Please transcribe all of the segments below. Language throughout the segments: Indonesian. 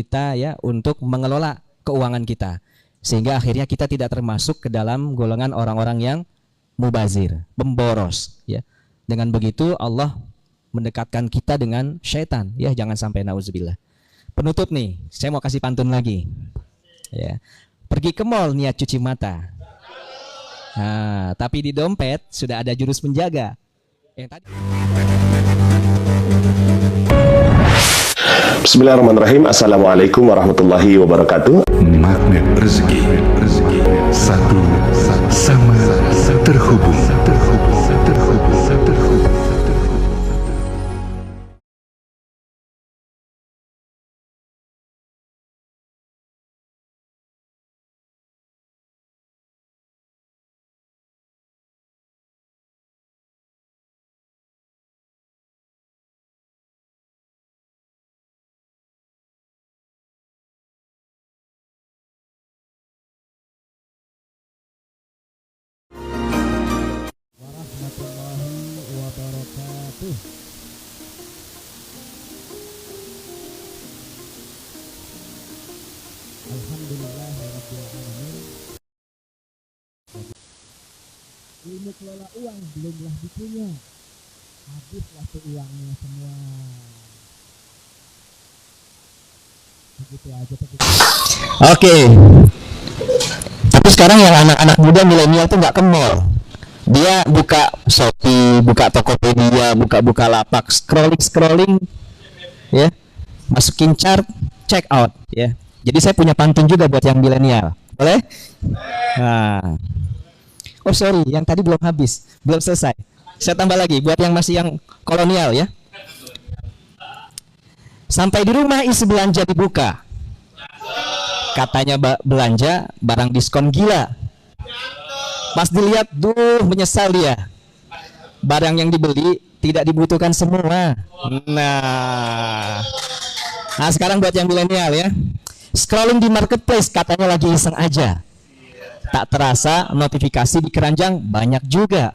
kita ya untuk mengelola keuangan kita, sehingga akhirnya kita tidak termasuk ke dalam golongan orang-orang yang mubazir, pemboros ya. Dengan begitu Allah mendekatkan kita dengan syaitan ya, jangan sampai nauzubillah. Penutup nih, saya mau kasih pantun lagi ya. Pergi ke mall niat cuci mata, nah, tapi di dompet sudah ada jurus penjaga yang tadi. Bismillahirrahmanirrahim. Assalamualaikum warahmatullahi wabarakatuh. Magnet rezeki, satu sama terhubung. Ilmu kelola uang belumlah dipunya, habislah tuh uangnya semua. Begitu aja. Oke. Tapi sekarang yang anak-anak muda milenial tuh nggak ke mall. Dia buka Shopee, buka Tokopedia, buka lapak, scrolling ya. Masukin chart, check out ya. Jadi saya punya pantun juga buat yang milenial. Boleh? Nah. Oh sorry, yang tadi belum habis, belum selesai. Saya tambah lagi buat yang masih yang kolonial ya. Sampai di rumah isi belanja dibuka. Katanya belanja barang diskon gila. Pas dilihat, duh menyesal dia. Barang yang dibeli tidak dibutuhkan semua. Nah sekarang buat yang milenial ya. Scrolling di marketplace katanya lagi iseng aja. Tak terasa notifikasi di keranjang banyak juga.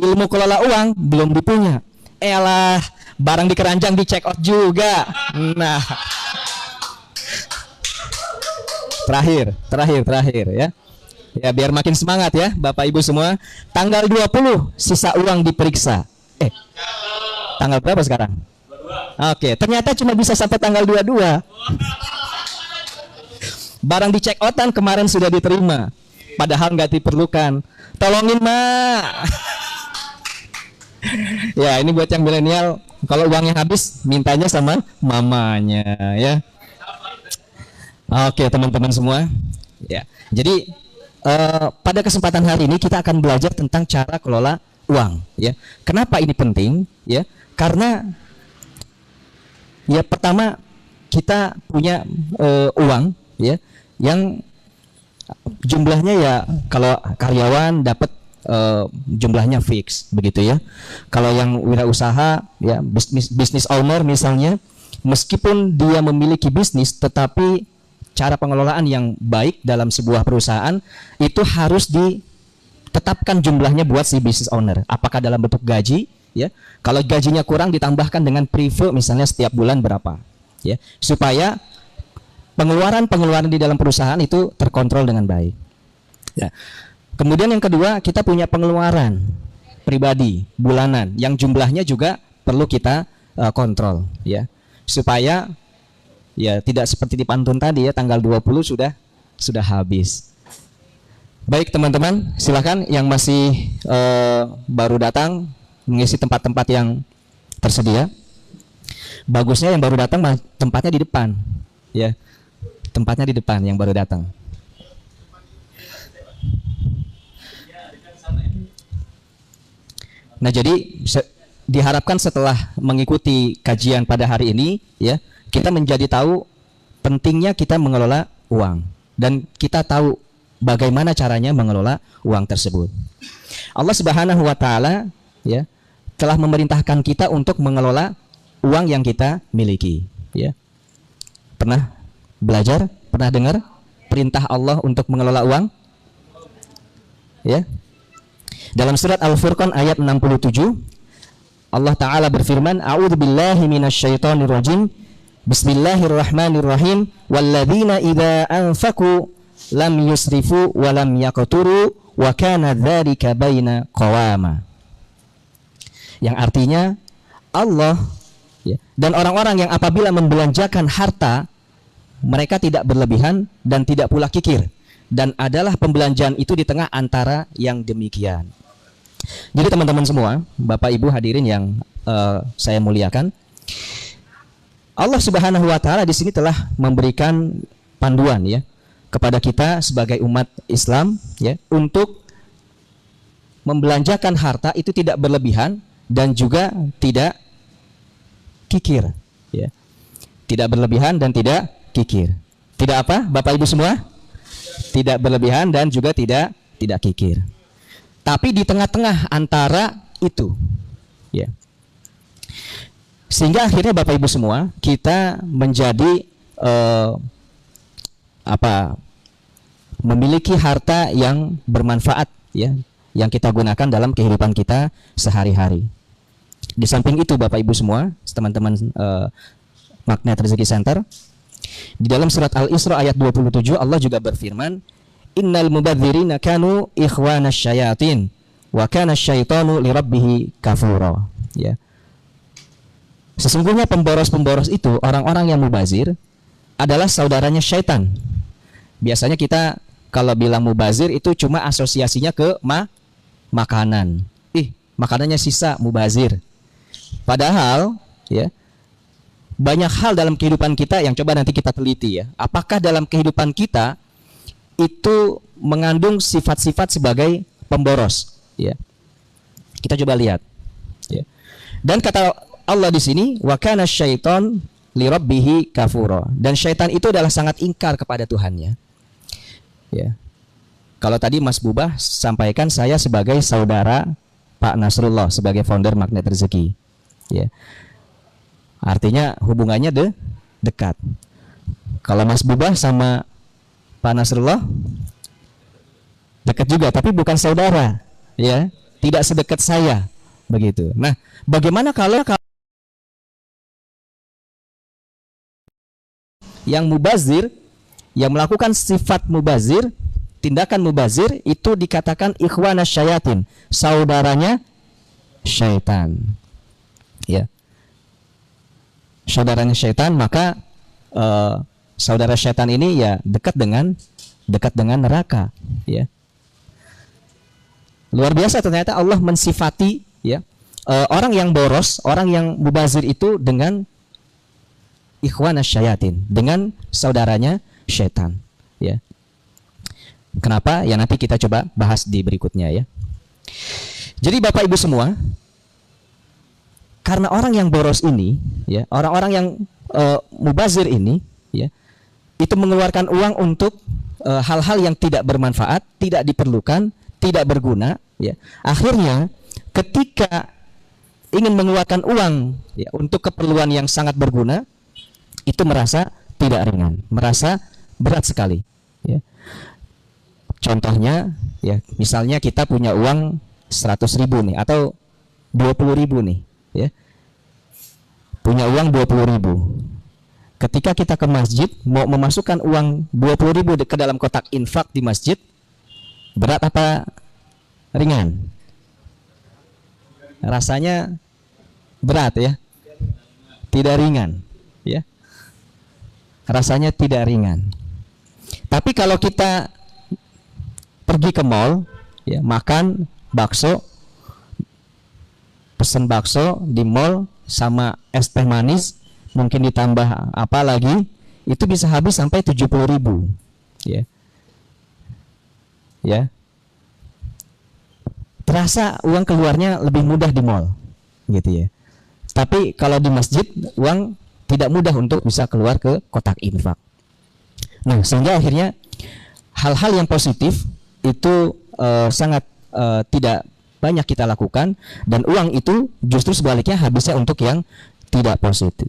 Ilmu kelola uang belum dipunya. Elah, barang di keranjang di check out juga. Nah, terakhir ya. Ya biar makin semangat ya Bapak Ibu semua. Tanggal 20 sisa uang diperiksa. Tanggal berapa sekarang? Oke, ternyata cuma bisa sampai tanggal 22. Barang di check outan kemarin sudah diterima, padahal nggak diperlukan. Tolongin mak. Ya ini buat yang milenial, kalau uangnya habis mintanya sama mamanya ya. Oke teman-teman semua ya. Jadi pada kesempatan hari ini kita akan belajar tentang cara kelola uang ya. Kenapa ini penting ya? Karena ya pertama kita punya uang ya yang jumlahnya ya, kalau karyawan dapat jumlahnya fix begitu ya. Kalau yang wirausaha ya, bisnis owner misalnya, meskipun dia memiliki bisnis tetapi cara pengelolaan yang baik dalam sebuah perusahaan itu harus ditetapkan jumlahnya buat si bisnis owner. Apakah dalam bentuk gaji ya? Kalau gajinya kurang ditambahkan dengan preview misalnya setiap bulan berapa ya, supaya pengeluaran di dalam perusahaan itu terkontrol dengan baik. Ya. Kemudian yang kedua, kita punya pengeluaran pribadi bulanan yang jumlahnya juga perlu kita kontrol ya. Supaya ya tidak seperti di pantun tadi ya, tanggal 20 sudah habis. Baik teman-teman, silakan yang masih baru datang mengisi tempat-tempat yang tersedia. Bagusnya yang baru datang tempatnya di depan ya. Tempatnya di depan yang baru datang. Nah jadi diharapkan setelah mengikuti kajian pada hari ini ya, kita menjadi tahu pentingnya kita mengelola uang dan kita tahu bagaimana caranya mengelola uang tersebut. Allah Subhanahu wa taala ya telah memerintahkan kita untuk mengelola uang yang kita miliki ya. Pernah belajar, pernah dengar perintah Allah untuk mengelola uang? Ya. Dalam surat Al-Furqan ayat 67, Allah Ta'ala berfirman, A'udzubillahi minasyaitonirrajim, Bismillahirrahmanirrahim. Walladzina idza anfaqu lam yusrifu wa lam yaqturu wa kana dzalika baina qawama. Yang artinya Allah ya, dan orang-orang yang apabila membelanjakan harta mereka tidak berlebihan dan tidak pula kikir, dan adalah pembelanjaan itu di tengah antara yang demikian. Jadi teman-teman semua, Bapak Ibu hadirin yang saya muliakan, Allah Subhanahu wa taala di sini telah memberikan panduan ya kepada kita sebagai umat Islam ya untuk membelanjakan harta itu tidak berlebihan dan juga tidak kikir ya. Tidak berlebihan dan tidak kikir. Tidak apa? Bapak Ibu semua? Tidak berlebihan dan juga tidak kikir. Tapi di tengah-tengah antara itu ya. Sehingga akhirnya Bapak Ibu semua kita menjadi memiliki harta yang bermanfaat ya, yang kita gunakan dalam kehidupan kita sehari-hari. Di samping itu Bapak Ibu semua, teman-teman Magnet Rezeki Center, di dalam surat Al-Isra ayat 27 Allah juga berfirman, innal mubadzirina kanu ikhwanas syayatin wa kana syaitanu lirabbih kafura ya. Sesungguhnya pemboros-pemboros itu, orang-orang yang mubazir adalah saudaranya syaitan. Biasanya kita kalau bilang mubazir itu cuma asosiasinya ke makanan. Makanannya sisa, mubazir. Padahal ya, banyak hal dalam kehidupan kita yang coba nanti kita teliti ya. Apakah dalam kehidupan kita itu mengandung sifat-sifat sebagai pemboros ya. Kita coba lihat ya. Dan kata Allah di sini, wa kana syaiton li rabbih kafura, dan syaitan itu adalah sangat ingkar kepada Tuhannya. Ya. Kalau tadi Mas Bubah sampaikan saya sebagai saudara Pak Nasrullah sebagai founder Magnet Rezeki. Ya. Artinya hubungannya dekat. Kalau Mas Bubah sama Pak Nasrullah dekat juga, tapi bukan saudara, ya, tidak sedekat saya, begitu. Nah, bagaimana kalau yang mubazir, yang melakukan sifat mubazir, tindakan mubazir itu dikatakan ikhwanas syayatin, saudaranya syaitan. Ya. Saudaranya syaitan, maka saudara syaitan ini ya dekat dengan neraka, ya. Luar biasa ternyata Allah mensifati ya orang yang boros, orang yang mubazir itu dengan ikhwanas syayatin, dengan saudaranya syaitan ya. Kenapa? Ya nanti kita coba bahas di berikutnya ya. Jadi Bapak Ibu semua, karena orang yang boros ini ya, orang-orang yang mubazir ini ya, itu mengeluarkan uang untuk hal-hal yang tidak bermanfaat, tidak diperlukan, tidak berguna ya. Akhirnya ketika ingin mengeluarkan uang ya untuk keperluan yang sangat berguna, itu merasa tidak ringan, merasa berat sekali ya. Contohnya ya, misalnya kita punya uang 100.000 nih atau 20.000 nih ya. Punya uang 20.000. Ketika kita ke masjid mau memasukkan uang 20.000 ke dalam kotak infak di masjid, berat apa ringan? Rasanya berat ya. Tidak ringan ya. Rasanya tidak ringan. Tapi kalau kita pergi ke mall ya, makan bakso, pesen bakso di mall sama es teh manis, mungkin ditambah apa lagi, itu bisa habis sampai 70.000 ya. Ya. Terasa uang keluarnya lebih mudah di mall gitu ya. Tapi kalau di masjid uang tidak mudah untuk bisa keluar ke kotak infak. Nah, sehingga akhirnya hal-hal yang positif itu sangat tidak banyak kita lakukan, dan uang itu justru sebaliknya habisnya untuk yang tidak positif,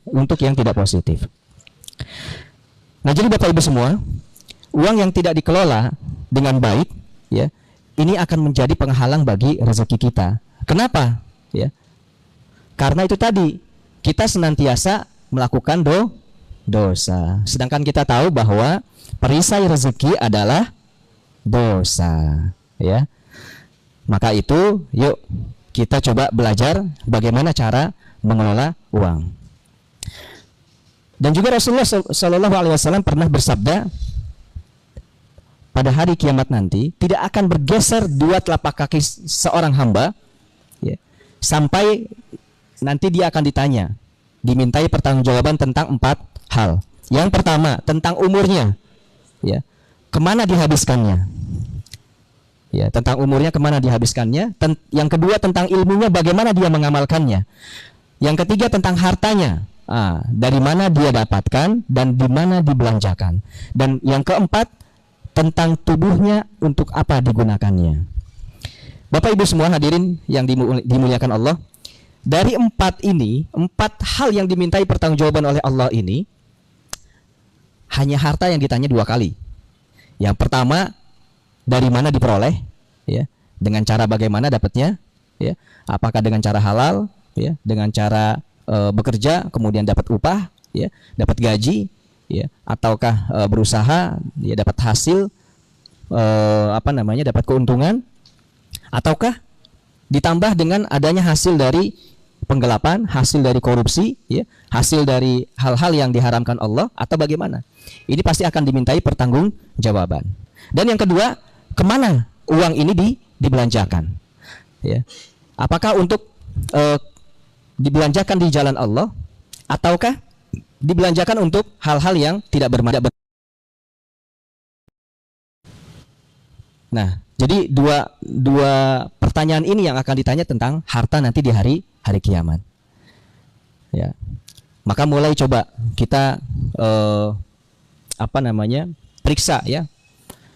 Nah, jadi Bapak Ibu semua, uang yang tidak dikelola dengan baik ya, ini akan menjadi penghalang bagi rezeki kita. Kenapa? Ya. Karena itu tadi, kita senantiasa melakukan dosa. Sedangkan kita tahu bahwa perisai rezeki adalah dosa, ya. Maka itu yuk kita coba belajar bagaimana cara mengelola uang. Dan juga Rasulullah Shallallahu Alaihi Wasallam pernah bersabda, pada hari kiamat nanti tidak akan bergeser dua telapak kaki seorang hamba, ya, sampai nanti dia akan ditanya, dimintai pertanggungjawaban tentang 4 hal. Yang pertama tentang umurnya, ya, kemana dihabiskannya, ya, tentang umurnya kemana dihabiskannya. Yang kedua tentang ilmunya, bagaimana dia mengamalkannya. Yang ketiga tentang hartanya, dari mana dia dapatkan dan di mana dibelanjakan. Dan yang keempat tentang tubuhnya, untuk apa digunakannya. Bapak Ibu semua hadirin yang dimuliakan Allah, dari 4 hal yang dimintai pertanggungjawaban oleh Allah ini, hanya harta yang ditanya 2 kali. Yang pertama, dari mana diperoleh, ya, dengan cara bagaimana dapatnya, ya, apakah dengan cara halal, ya, dengan cara bekerja kemudian dapat upah, ya, dapat gaji, ya, ataukah berusaha, ya, dapat hasil, dapat keuntungan, ataukah ditambah dengan adanya hasil dari penggelapan, hasil dari korupsi, ya, hasil dari hal-hal yang diharamkan Allah, atau bagaimana. Ini pasti akan dimintai pertanggungjawaban. Dan yang kedua, kemana uang ini dibelanjakan, ya. Apakah untuk dibelanjakan di jalan Allah, ataukah dibelanjakan untuk hal-hal yang tidak bermanfaat. Nah, jadi dua pertanyaan ini yang akan ditanya tentang harta nanti di hari kiamat. Ya. Maka mulai coba kita periksa, ya.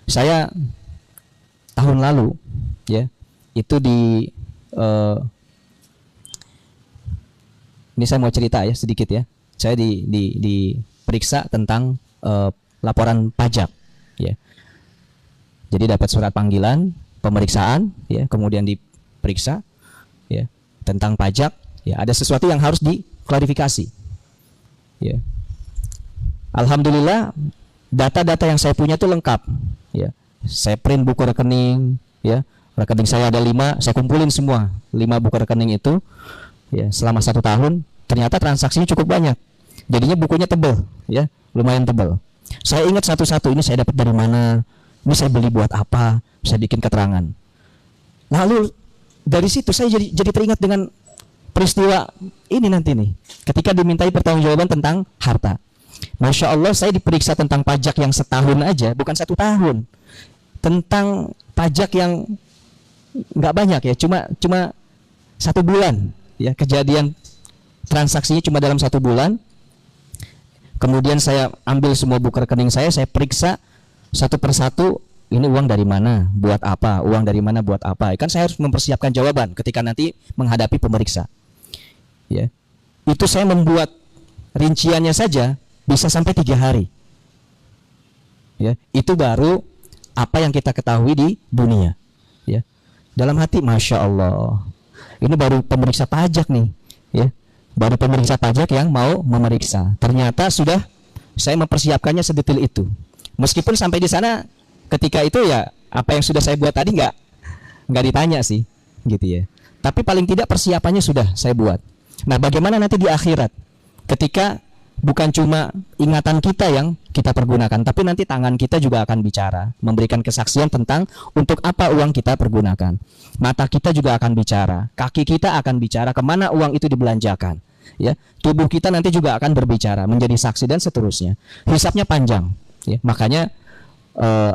Saya tahun lalu, ya, itu ini saya mau cerita, ya, sedikit, ya. Saya diperiksa tentang laporan pajak, ya. Jadi dapat surat panggilan pemeriksaan, ya, kemudian diperiksa, ya, tentang pajak, ya, ada sesuatu yang harus diklarifikasi, ya. Alhamdulillah data-data yang saya punya itu lengkap, ya. Saya print buku rekening, ya, rekening saya ada 5, saya kumpulin semua 5 buku rekening itu, ya, selama 1 tahun. Ternyata transaksinya cukup banyak, jadinya bukunya tebal, ya, lumayan tebal. Saya ingat satu-satu, ini saya dapat dari mana, ini saya beli buat apa, saya bikin keterangan. Lalu dari situ saya jadi teringat dengan peristiwa ini nanti nih, ketika dimintai pertanggungjawaban tentang harta. Masya Allah, saya diperiksa tentang pajak yang setahun aja, bukan 1 tahun, tentang pajak yang nggak banyak, ya, cuma 1 bulan, ya, kejadian transaksinya cuma dalam 1 bulan. Kemudian saya ambil semua buku rekening saya periksa satu persatu, ini uang dari mana, buat apa, uang dari mana, buat apa. Kan saya harus mempersiapkan jawaban ketika nanti menghadapi pemeriksa. Ya, itu saya membuat rinciannya saja bisa sampai 3 hari. Ya, itu baru apa yang kita ketahui di dunia. Ya, dalam hati, masya Allah, ini baru pemeriksa pajak nih, ya, baru pemeriksa pajak yang mau memeriksa. Ternyata sudah saya mempersiapkannya sedetail itu. Meskipun sampai di sana ketika itu, ya, apa yang sudah saya buat tadi nggak ditanya sih, gitu, ya. Tapi paling tidak persiapannya sudah saya buat. Nah, bagaimana nanti di akhirat ketika bukan cuma ingatan kita yang kita pergunakan, tapi nanti tangan kita juga akan bicara, memberikan kesaksian tentang untuk apa uang kita pergunakan. Mata kita juga akan bicara, kaki kita akan bicara kemana uang itu dibelanjakan, ya. Tubuh kita nanti juga akan berbicara, menjadi saksi, dan seterusnya. Hisabnya panjang, ya. Makanya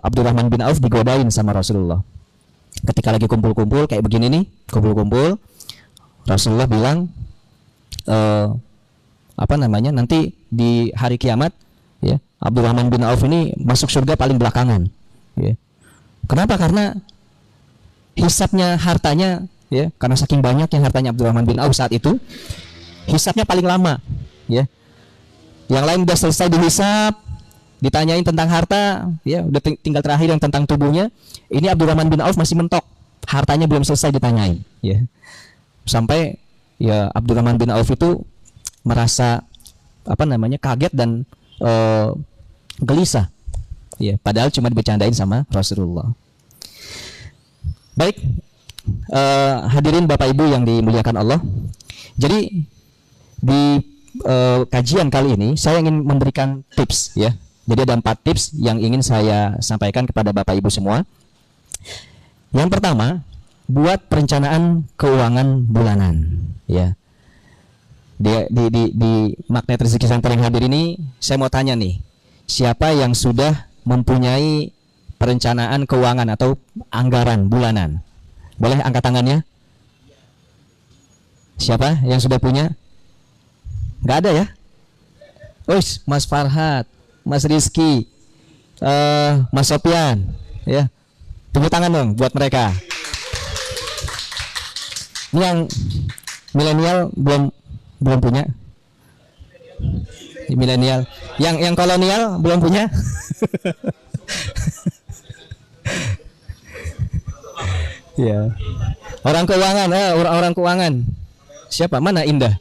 Abdurrahman bin Auf digodain sama Rasulullah ketika lagi kumpul-kumpul kayak begini nih, kumpul-kumpul. Rasulullah bilang, nanti di hari kiamat, ya, Abdurrahman bin Auf ini masuk surga paling belakangan, ya. Kenapa? Karena hisabnya hartanya, ya, karena saking banyak yang hartanya Abdurrahman bin Auf saat itu, hisabnya paling lama, ya. Yang lain udah selesai dihisab, ditanyain tentang harta, ya, udah tinggal terakhir yang tentang tubuhnya. Ini Abdurrahman bin Auf masih mentok, hartanya belum selesai ditanyain, ya. Sampai, ya, Abdurrahman bin Auf itu merasa kaget dan gelisah. Ya, padahal cuma dibercandain sama Rasulullah. Baik, hadirin Bapak Ibu yang dimuliakan Allah. Jadi di kajian kali ini saya ingin memberikan tips ya. Jadi ada 4 tips yang ingin saya sampaikan kepada Bapak Ibu semua. Yang pertama, buat perencanaan keuangan bulanan ya. Di Magnet Rezeki Center yang hadir ini, saya mau tanya nih, siapa yang sudah mempunyai perencanaan keuangan atau anggaran bulanan? Boleh angkat tangannya? Siapa yang sudah punya? Nggak ada ya? Uish, Mas Farhat, Mas Rizky, Mas Sopyan, ya, tepuk tangan dong buat mereka. Ini yang milenial belum punya. Milenial, yang kolonial belum punya. Ya, orang keuangan, orang keuangan. Siapa? Mana Indah?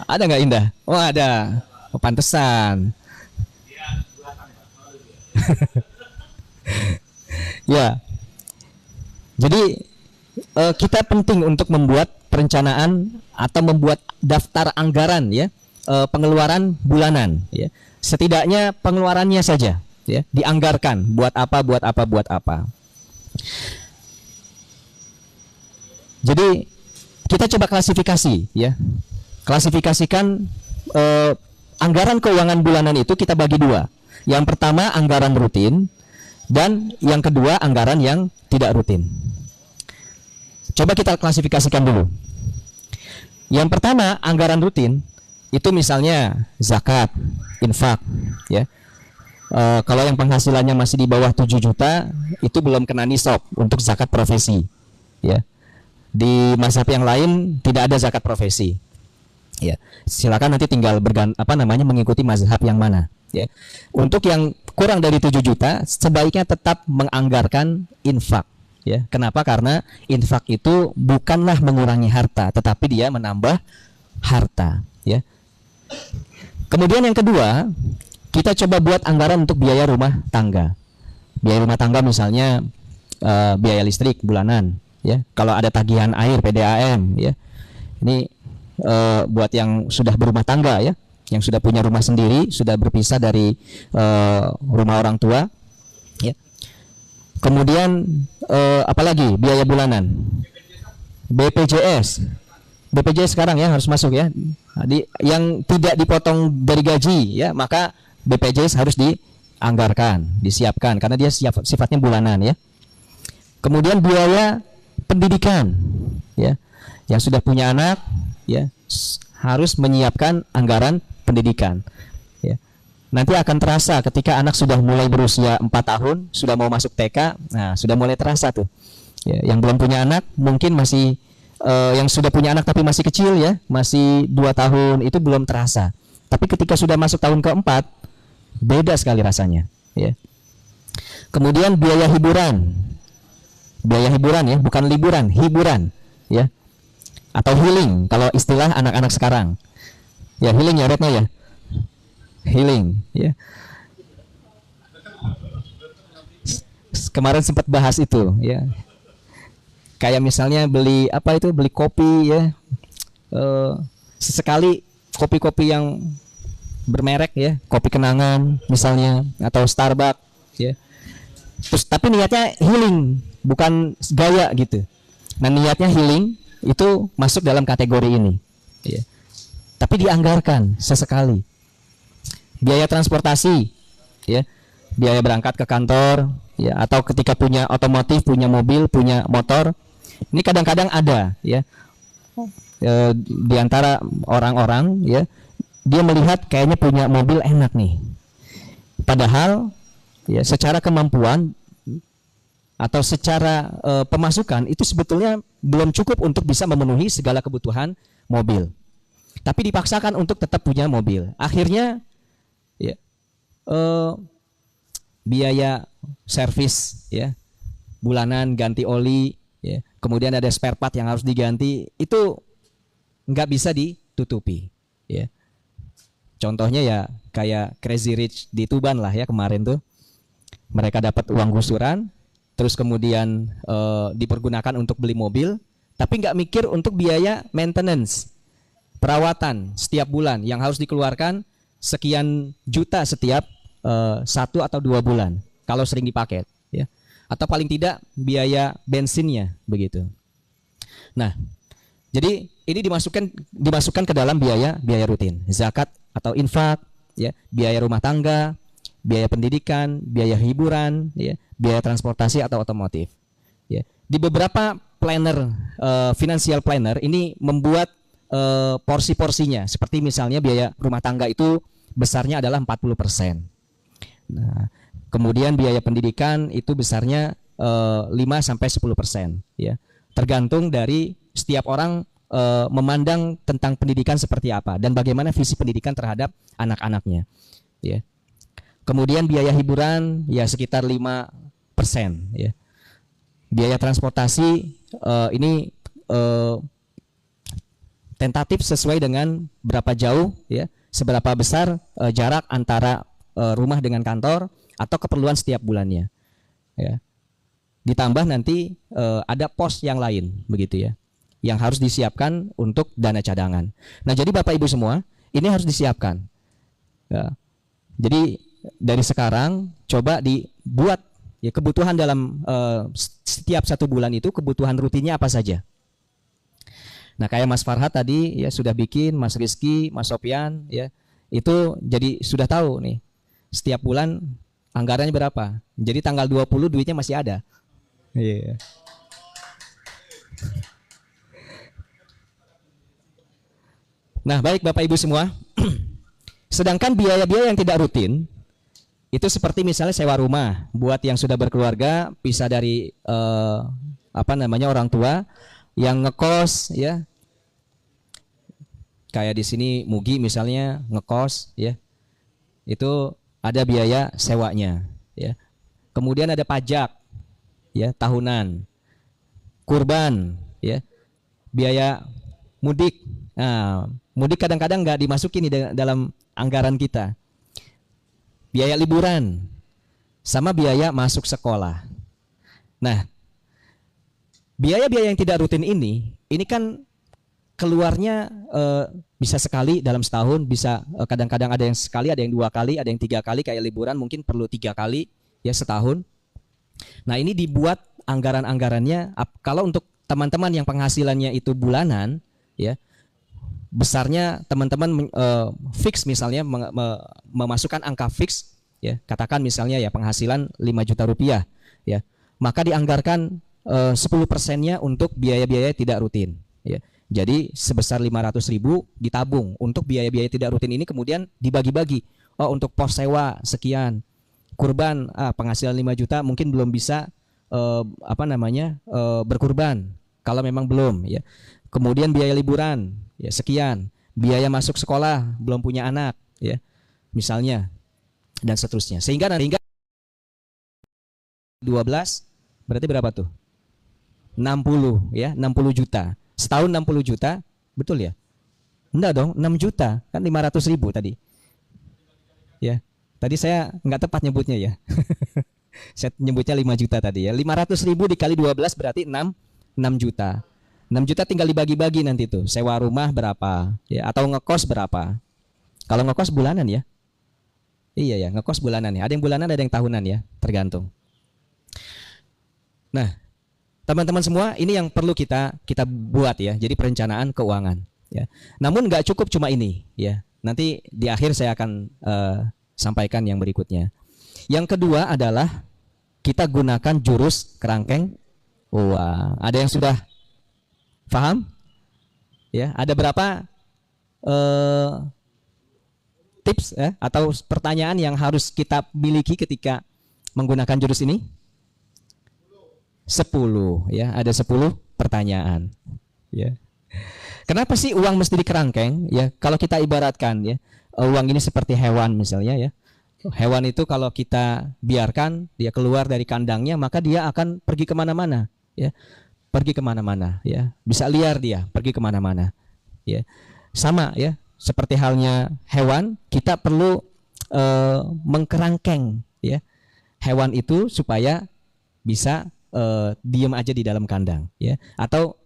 Ada nggak Indah? Oh ada. Oh, pantesan. Ya. Jadi kita penting untuk membuat perencanaan atau membuat daftar anggaran ya, pengeluaran bulanan ya. Setidaknya pengeluarannya saja ya, dianggarkan buat apa. Jadi kita coba klasifikasi ya. Klasifikasikan anggaran keuangan bulanan itu kita bagi 2. Yang pertama anggaran rutin dan yang kedua anggaran yang tidak rutin. Coba kita klasifikasikan dulu. Yang pertama anggaran rutin itu misalnya zakat, infak ya. Kalau yang penghasilannya masih di bawah 7 juta itu belum kena nisab untuk zakat profesi ya. Di mazhab yang lain tidak ada zakat profesi. Ya, silakan nanti tinggal mengikuti mazhab yang mana. Ya, untuk yang kurang dari 7 juta sebaiknya tetap menganggarkan infak. Ya, kenapa? Karena infak itu bukanlah mengurangi harta, tetapi dia menambah harta. Ya. Kemudian yang kedua, kita coba buat anggaran untuk biaya rumah tangga. Biaya rumah tangga misalnya biaya listrik bulanan. Ya, kalau ada tagihan air PDAM ya. Ini buat yang sudah berumah tangga ya, yang sudah punya rumah sendiri, sudah berpisah dari rumah orang tua ya. Kemudian apalagi biaya bulanan. BPJS sekarang ya harus masuk ya. Yang tidak dipotong dari gaji ya, maka BPJS harus dianggarkan, disiapkan karena dia sifatnya bulanan ya. Kemudian biaya pendidikan ya, yang sudah punya anak ya harus menyiapkan anggaran pendidikan ya. Nanti akan terasa ketika anak sudah mulai berusia 4 tahun, sudah mau masuk TK, nah sudah mulai terasa tuh ya. Yang belum punya anak mungkin masih yang sudah punya anak tapi masih kecil ya, masih 2 tahun itu belum terasa, tapi ketika sudah masuk tahun keempat beda sekali rasanya ya. Kemudian biaya hiburan ya, bukan liburan, hiburan ya, atau healing kalau istilah anak-anak sekarang ya. Healing ya Retno ya, healing ya. Kemarin sempat bahas itu ya, kayak misalnya beli kopi ya, sesekali kopi-kopi yang bermerek ya, kopi kenangan misalnya atau Starbucks ya. Terus tapi niatnya healing, bukan gaya gitu. Nah niatnya healing itu masuk dalam kategori ini ya. Tapi dianggarkan sesekali. Biaya transportasi ya, biaya berangkat ke kantor ya, atau ketika punya otomotif, punya mobil, punya motor. Ini kadang-kadang ada ya, di antara orang-orang ya, dia melihat kayaknya punya mobil enak nih, padahal ya secara kemampuan atau secara pemasukan itu sebetulnya belum cukup untuk bisa memenuhi segala kebutuhan mobil, tapi dipaksakan untuk tetap punya mobil. Akhirnya ya, biaya servis ya, bulanan, ganti oli ya, kemudian ada spare part yang harus diganti, itu nggak bisa ditutupi ya. Contohnya ya kayak Crazy Rich di Tuban lah ya kemarin tuh. Mereka dapat uang gusuran, terus kemudian dipergunakan untuk beli mobil, tapi nggak mikir untuk biaya maintenance, perawatan setiap bulan yang harus dikeluarkan sekian juta setiap 1 atau 2 bulan kalau sering dipakai, ya. Atau paling tidak biaya bensinnya begitu. Nah, jadi ini dimasukkan ke dalam biaya rutin, zakat atau infak, ya, biaya rumah tangga, biaya pendidikan, biaya hiburan, ya, biaya transportasi atau otomotif. Ya. Di beberapa planner, financial planner ini membuat porsi-porsinya, seperti misalnya biaya rumah tangga itu besarnya adalah 40%. Nah, kemudian biaya pendidikan itu besarnya 5-10%, ya. Tergantung dari setiap orang memandang tentang pendidikan seperti apa dan bagaimana visi pendidikan terhadap anak-anaknya, ya. Kemudian biaya hiburan ya sekitar 5%, ya. Biaya transportasi ini tentatif sesuai dengan berapa jauh, ya, seberapa besar jarak antara rumah dengan kantor atau keperluan setiap bulannya, ya. Ditambah nanti ada pos yang lain begitu, ya, yang harus disiapkan untuk dana cadangan. Nah, jadi Bapak Ibu semua, ini harus disiapkan, ya. Jadi dari sekarang coba dibuat, ya, kebutuhan dalam setiap 1 bulan itu kebutuhan rutinnya apa saja. Nah, kayak Mas Farhat tadi ya sudah bikin, Mas Rizky, Mas Sopyan, ya, itu jadi sudah tahu nih setiap bulan anggarannya berapa. Jadi tanggal 20 duitnya masih ada. Iya. Nah, baik Bapak Ibu semua. Sedangkan biaya-biaya yang tidak rutin itu seperti misalnya sewa rumah buat yang sudah berkeluarga, pisah dari orang tua, yang ngekos, ya. Kayak di sini Mugi misalnya ngekos, ya. Itu ada biaya sewanya, ya. Kemudian ada pajak, ya, tahunan. Kurban, ya. Biaya mudik. Nah, mudik kadang-kadang nggak dimasukin nih dalam anggaran kita. Biaya liburan sama biaya masuk sekolah. Nah, biaya-biaya yang tidak rutin ini kan keluarnya bisa sekali dalam setahun, bisa kadang-kadang ada yang sekali, ada yang 2 kali, ada yang 3 kali, kayak liburan mungkin perlu 3 kali, ya, setahun. Nah, ini dibuat anggaran-anggarannya. Kalau untuk teman-teman yang penghasilannya itu bulanan, ya, besarnya teman-teman fix misalnya memasukkan angka fix, ya, katakan misalnya ya penghasilan 5 juta rupiah, ya, maka dianggarkan 10%-nya untuk biaya-biaya tidak rutin, ya. Jadi sebesar 500.000 ditabung untuk biaya-biaya tidak rutin ini, kemudian dibagi-bagi. Oh, untuk pos sewa sekian, kurban, penghasilan 5 juta mungkin belum bisa berkurban kalau memang belum, ya. Kemudian biaya liburan, ya, sekian, biaya masuk sekolah belum punya anak, ya, misalnya, dan seterusnya. Sehingga 12 berarti berapa tuh? 60, ya, 60 juta. Setahun 60 juta, betul ya? Enggak dong, 6 juta, kan 500.000 tadi. Ya. Tadi saya nggak tepat nyebutnya, ya. Saya nyebutnya 5 juta tadi, ya. 500.000 dikali 12 berarti 6 juta. 6 juta tinggal dibagi-bagi nanti tuh. Sewa rumah berapa, ya, atau ngekos berapa. Kalau ngekos bulanan, ya. Iya, ya, ngekos bulanan, ya. Ada yang bulanan, ada yang tahunan, ya, tergantung. Nah, teman-teman semua, ini yang perlu kita buat, ya. Jadi perencanaan keuangan, ya. Namun nggak cukup cuma ini, ya. Nanti di akhir saya akan sampaikan yang berikutnya. Yang kedua adalah kita gunakan jurus kerangkeng uang. Ada yang sudah paham? Ya, ada berapa tips, ya, atau pertanyaan yang harus kita miliki ketika menggunakan jurus ini? 10, ya, ada 10 pertanyaan, ya. Kenapa sih uang mesti dikerangkeng, ya? Kalau kita ibaratkan, ya, uang ini seperti hewan misalnya, ya. Hewan itu kalau kita biarkan dia keluar dari kandangnya, maka dia akan pergi kemana-mana, ya. Pergi kemana-mana, ya, bisa liar dia, pergi kemana-mana, ya. Sama, ya, seperti halnya hewan, kita perlu mengkerangkeng ya hewan itu supaya bisa diem aja di dalam kandang ya, atau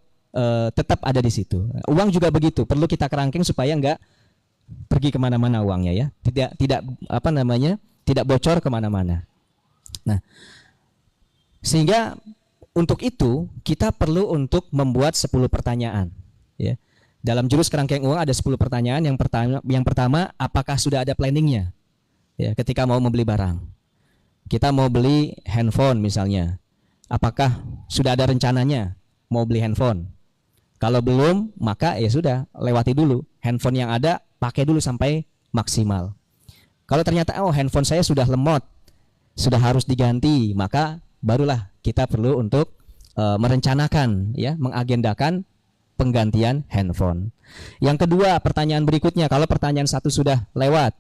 tetap ada di situ. Uang juga begitu, perlu kita kerangkeng supaya enggak pergi kemana-mana uangnya ya, tidak apa namanya, tidak bocor kemana-mana. Nah, sehingga untuk itu kita perlu untuk membuat 10 pertanyaan ya. Dalam jurus kerangkeng uang ada 10 pertanyaan. Yang pertama, apakah sudah ada planningnya ya, ketika mau membeli barang. Kita mau beli handphone misalnya, apakah sudah ada rencananya mau beli handphone? Kalau belum, maka ya sudah, lewati dulu handphone yang ada, pakai dulu sampai maksimal. Kalau ternyata handphone saya sudah lemot, sudah harus diganti, maka barulah kita perlu untuk merencanakan ya, mengagendakan penggantian handphone. Yang kedua, pertanyaan berikutnya, kalau pertanyaan 1 sudah lewat,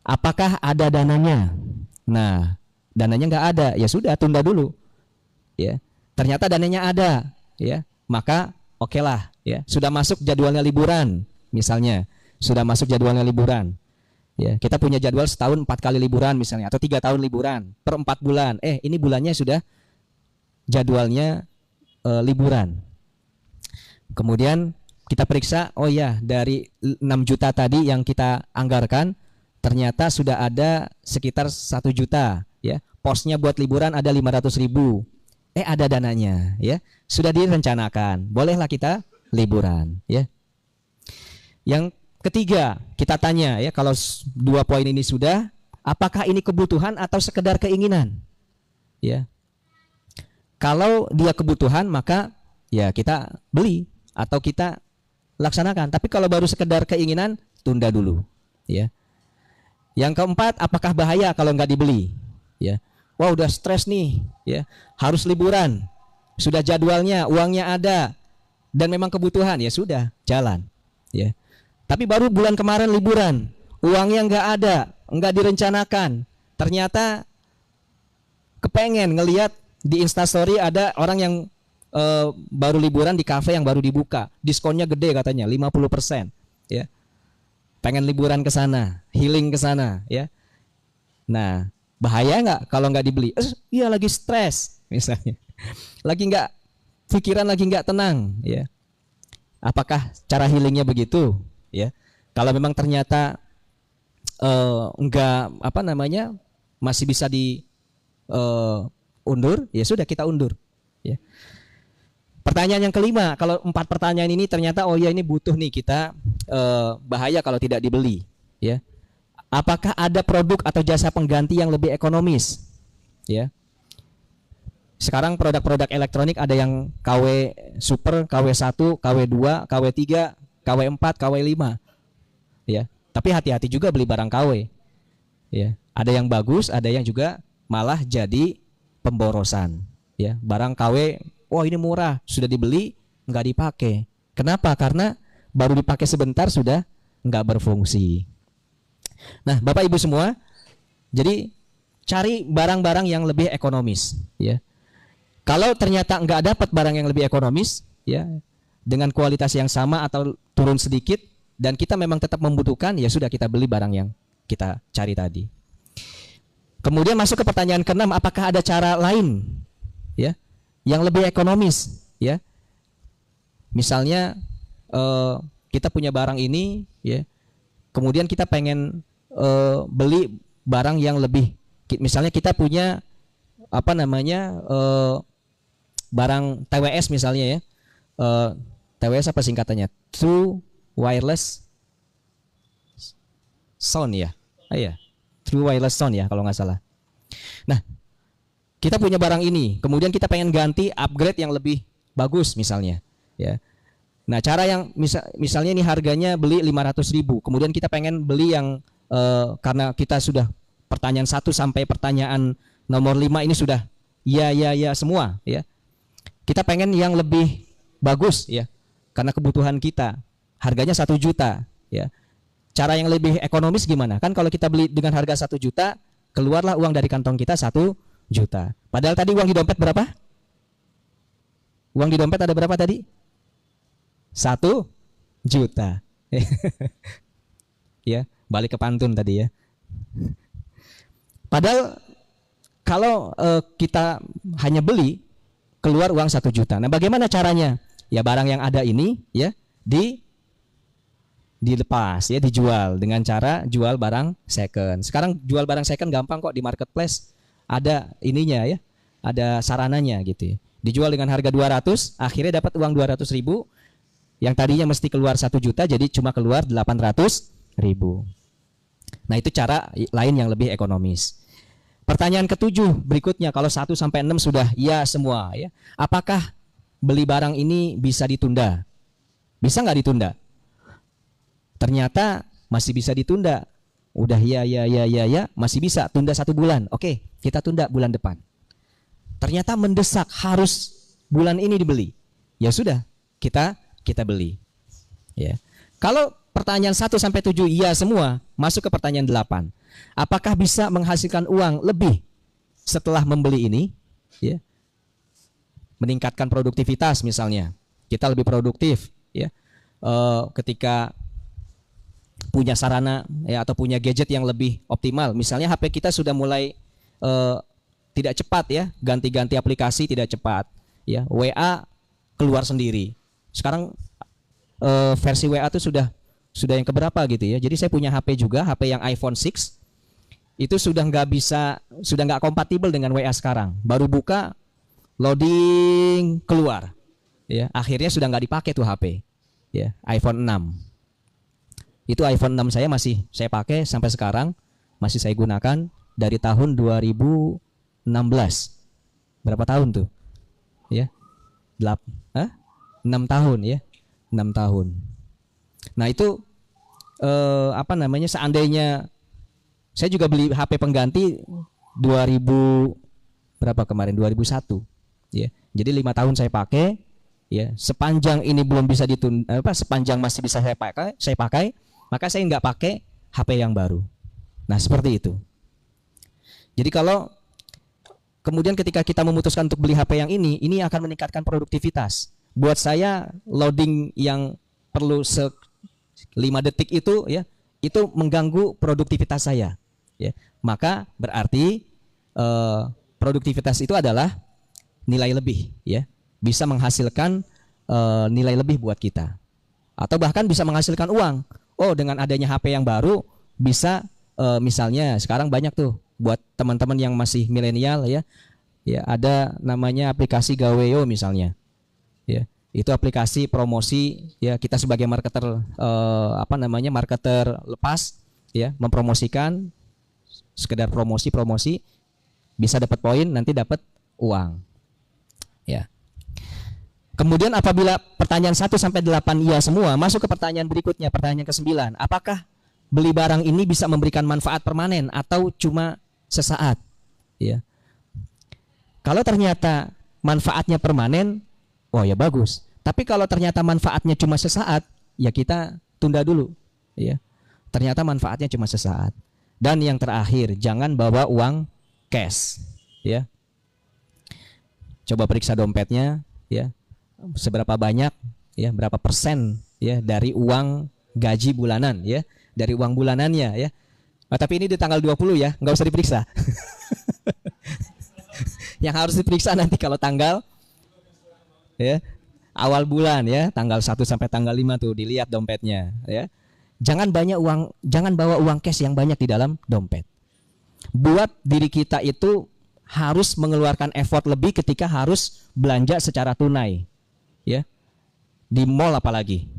apakah ada dananya? Nah, dananya nggak ada, ya sudah, tunda dulu ya. Ternyata dananya ada ya, maka oke lah ya, sudah masuk jadwalnya liburan misalnya, sudah masuk jadwalnya liburan ya. Kita punya jadwal setahun 4 kali liburan misalnya, atau 3 tahun liburan per 4 bulan. Ini bulannya sudah jadwalnya liburan. Kemudian kita periksa, oh ya, dari 6 juta tadi yang kita anggarkan, ternyata sudah ada sekitar 1 juta ya. Posnya buat liburan ada 500.000. Ada dananya ya. Sudah direncanakan. Bolehlah kita liburan ya. Yang ketiga, kita tanya ya, kalau 2 poin ini sudah, apakah ini kebutuhan atau sekedar keinginan? Ya. Kalau dia kebutuhan, maka ya kita beli atau kita laksanakan. Tapi kalau baru sekedar keinginan, tunda dulu ya. Yang keempat, apakah bahaya kalau nggak dibeli ya? Wah, udah stres nih ya, harus liburan, sudah jadwalnya, uangnya ada, dan memang kebutuhan, ya sudah, jalan ya. Tapi baru bulan kemarin liburan, uangnya nggak ada, nggak direncanakan, ternyata kepengen ngelihat di Instastory ada orang yang baru liburan di kafe yang baru dibuka, diskonnya gede katanya 50% ya. Pengen liburan ke sana, healing ke sana ya. Nah, bahaya nggak kalau nggak dibeli? Iya, lagi stres misalnya, lagi nggak, pikiran lagi nggak tenang ya. Apakah cara healingnya begitu ya? Kalau memang ternyata enggak, apa namanya, masih bisa di undur, ya sudah, kita undur ya. Pertanyaan yang kelima, kalau 4 pertanyaan ini ternyata oh ya ini butuh nih kita, bahaya kalau tidak dibeli ya. Apakah ada produk atau jasa pengganti yang lebih ekonomis ya? Sekarang produk-produk elektronik ada yang KW Super, KW1, KW2, KW3, KW4, KW5 ya. Tapi hati-hati juga beli barang KW ya. Ada yang bagus, ada yang juga malah jadi pemborosan ya. Barang KW, wah ini murah, sudah dibeli nggak dipakai. Kenapa? Karena baru dipakai sebentar sudah nggak berfungsi. Nah, Bapak Ibu semua, jadi cari barang-barang yang lebih ekonomis ya. Kalau ternyata nggak dapat barang yang lebih ekonomis ya, dengan kualitas yang sama atau turun sedikit, dan kita memang tetap membutuhkan, ya sudah, kita beli barang yang kita cari tadi. Kemudian masuk ke pertanyaan ke-6, apakah ada cara lain ya yang lebih ekonomis ya? Misalnya kita punya barang ini ya, kemudian kita pengen beli barang yang lebih, misalnya kita punya apa namanya, barang TWS misalnya ya. TWS apa singkatannya? True Wireless Sound ya. Iya. True Wireless Sound ya kalau nggak salah. Nah, kita punya barang ini, kemudian kita pengen ganti, upgrade yang lebih bagus misalnya ya. Nah, cara yang misalnya ini harganya beli 500.000, kemudian kita pengen beli yang karena kita sudah pertanyaan 1 sampai pertanyaan nomor 5 ini sudah ya semua ya. Kita pengen yang lebih bagus ya, karena kebutuhan kita. Harganya 1 juta ya. Cara yang lebih ekonomis gimana? Kan kalau kita beli dengan harga 1 juta, keluarlah uang dari kantong kita 1 juta. Padahal tadi uang di dompet berapa? Uang di dompet ada berapa tadi? 1 juta. Ya, balik ke pantun tadi ya. Padahal kalau kita hanya beli keluar uang 1 juta. Nah, bagaimana caranya? Ya barang yang ada ini ya dilepas ya, dijual dengan cara jual barang second. Sekarang jual barang second gampang kok di marketplace. Ada ininya ya. Ada sarananya gitu ya. Dijual dengan harga 200, akhirnya dapat uang 200.000. Yang tadinya mesti keluar 1 juta jadi cuma keluar 800.000. Nah, itu cara lain yang lebih ekonomis. Pertanyaan ketujuh berikutnya, kalau 1 sampai 6 sudah ya semua ya. Apakah beli barang ini bisa ditunda? Bisa nggak ditunda? Ternyata masih bisa ditunda. Udah ya masih bisa tunda 1 bulan. Oke, kita tunda bulan depan. Ternyata mendesak harus bulan ini dibeli. Ya sudah, kita beli. Ya. Kalau pertanyaan 1 sampai 7 iya semua, masuk ke pertanyaan 8. Apakah bisa menghasilkan uang lebih setelah membeli ini? Ya. Meningkatkan produktivitas misalnya. Kita lebih produktif ya. Ketika punya sarana ya atau punya gadget yang lebih optimal. Misalnya HP kita sudah mulai tidak cepat ya, ganti-ganti aplikasi tidak cepat ya. WA keluar sendiri. Sekarang versi WA itu sudah yang keberapa gitu ya. Jadi saya punya HP juga, HP yang iPhone 6 itu sudah nggak kompatibel dengan WA sekarang. Baru buka loading keluar ya, akhirnya sudah nggak dipakai tuh HP ya. iPhone 6 itu iPhone 6 saya masih saya pakai sampai sekarang, masih saya gunakan dari tahun 2016. Berapa tahun tuh ya? 6 tahun ya, 6 tahun. Nah itu seandainya saya juga beli HP pengganti 2000 berapa kemarin 2001 ya. Jadi 5 tahun saya pakai ya. Sepanjang ini belum bisa ditunda sepanjang masih bisa saya pakai, maka saya nggak pakai HP yang baru. Nah seperti itu. Jadi kalau kemudian ketika kita memutuskan untuk beli HP yang ini akan meningkatkan produktivitas. Buat saya loading yang perlu 5 detik itu ya, itu mengganggu produktivitas saya. Ya, maka berarti produktivitas itu adalah nilai lebih, ya, bisa menghasilkan nilai lebih buat kita, atau bahkan bisa menghasilkan uang. Oh, dengan adanya HP yang baru bisa misalnya sekarang banyak tuh buat teman-teman yang masih milenial ya, ya ada namanya aplikasi Gaweo misalnya, ya. Itu aplikasi promosi ya, kita sebagai marketer marketer lepas ya, mempromosikan sekedar promosi bisa dapat poin, nanti dapat uang ya. Kemudian apabila pertanyaan 1 sampai 8 iya semua, masuk ke pertanyaan berikutnya, pertanyaan ke-9. Apakah beli barang ini bisa memberikan manfaat permanen atau cuma sesaat ya? Kalau ternyata manfaatnya permanen, oh ya bagus. Tapi kalau ternyata manfaatnya cuma sesaat, ya kita tunda dulu ya. Ternyata manfaatnya cuma sesaat. Dan yang terakhir, jangan bawa uang cash ya. Coba periksa dompetnya ya. Seberapa banyak ya, berapa persen ya dari uang gaji bulanan ya, dari uang bulanannya ya. Nah, tapi ini di tanggal 20 ya, nggak usah diperiksa. Yang harus diperiksa nanti kalau tanggal ya, awal bulan ya, tanggal 1 sampai tanggal 5 tuh dilihat dompetnya ya. Jangan bawa uang cash yang banyak di dalam dompet. Buat diri kita itu harus mengeluarkan effort lebih ketika harus belanja secara tunai. Ya. Di mall apalagi.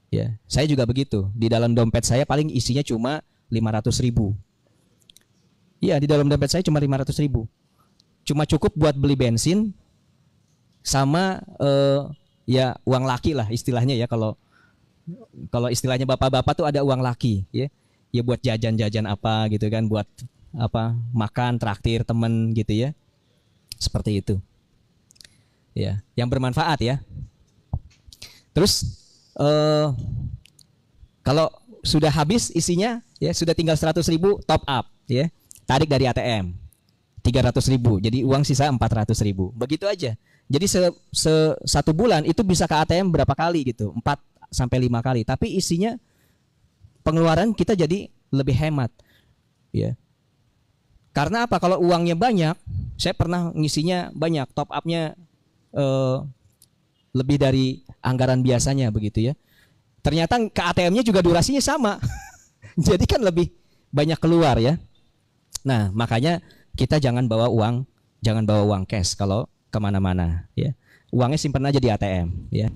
Ya, saya juga begitu. Di dalam dompet saya paling isinya cuma 500.000. Iya, di dalam dompet saya cuma 500.000. Cuma cukup buat beli bensin sama ya uang laki lah istilahnya ya, kalau istilahnya bapak-bapak tuh ada uang laki ya. Ya buat jajan-jajan apa gitu kan, buat apa, makan, traktir temen gitu ya. Seperti itu. Ya, yang bermanfaat ya. Terus kalau sudah habis isinya ya, sudah tinggal 100.000, top up ya. Tarik dari ATM 300.000, jadi uang sisa 400.000. Begitu aja. Jadi satu bulan itu bisa ke ATM berapa kali gitu, 4 sampai 5 kali. Tapi isinya pengeluaran kita jadi lebih hemat. ya. Karena apa? Kalau uangnya banyak, saya pernah ngisinya banyak, top up-nya lebih dari anggaran biasanya begitu ya. Ternyata ke ATM-nya juga durasinya sama. Jadi kan lebih banyak keluar ya. Nah, makanya kita jangan bawa uang cash kalau kemana-mana ya. Uangnya simpan aja di ATM ya.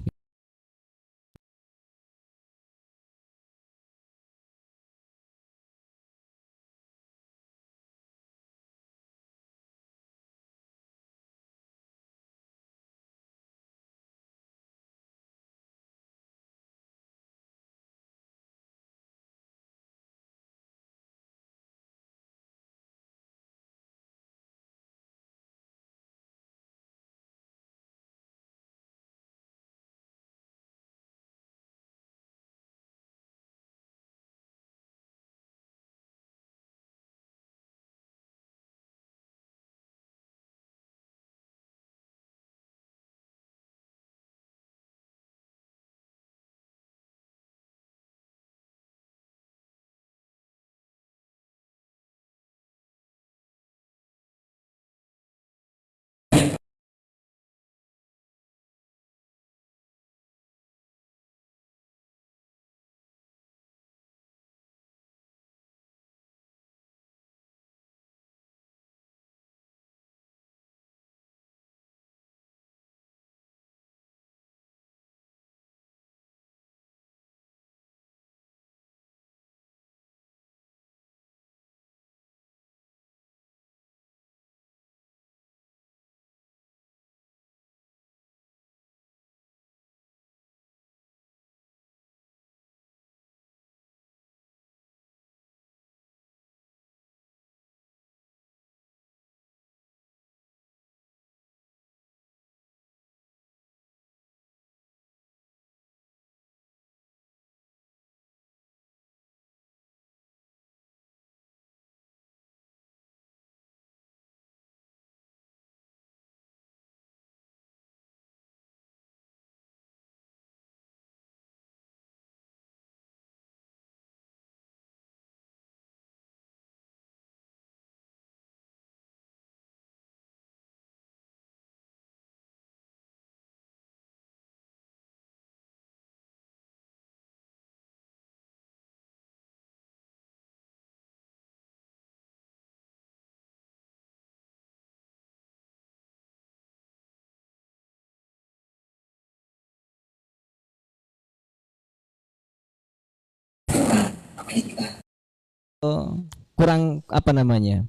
Kurang apa namanya?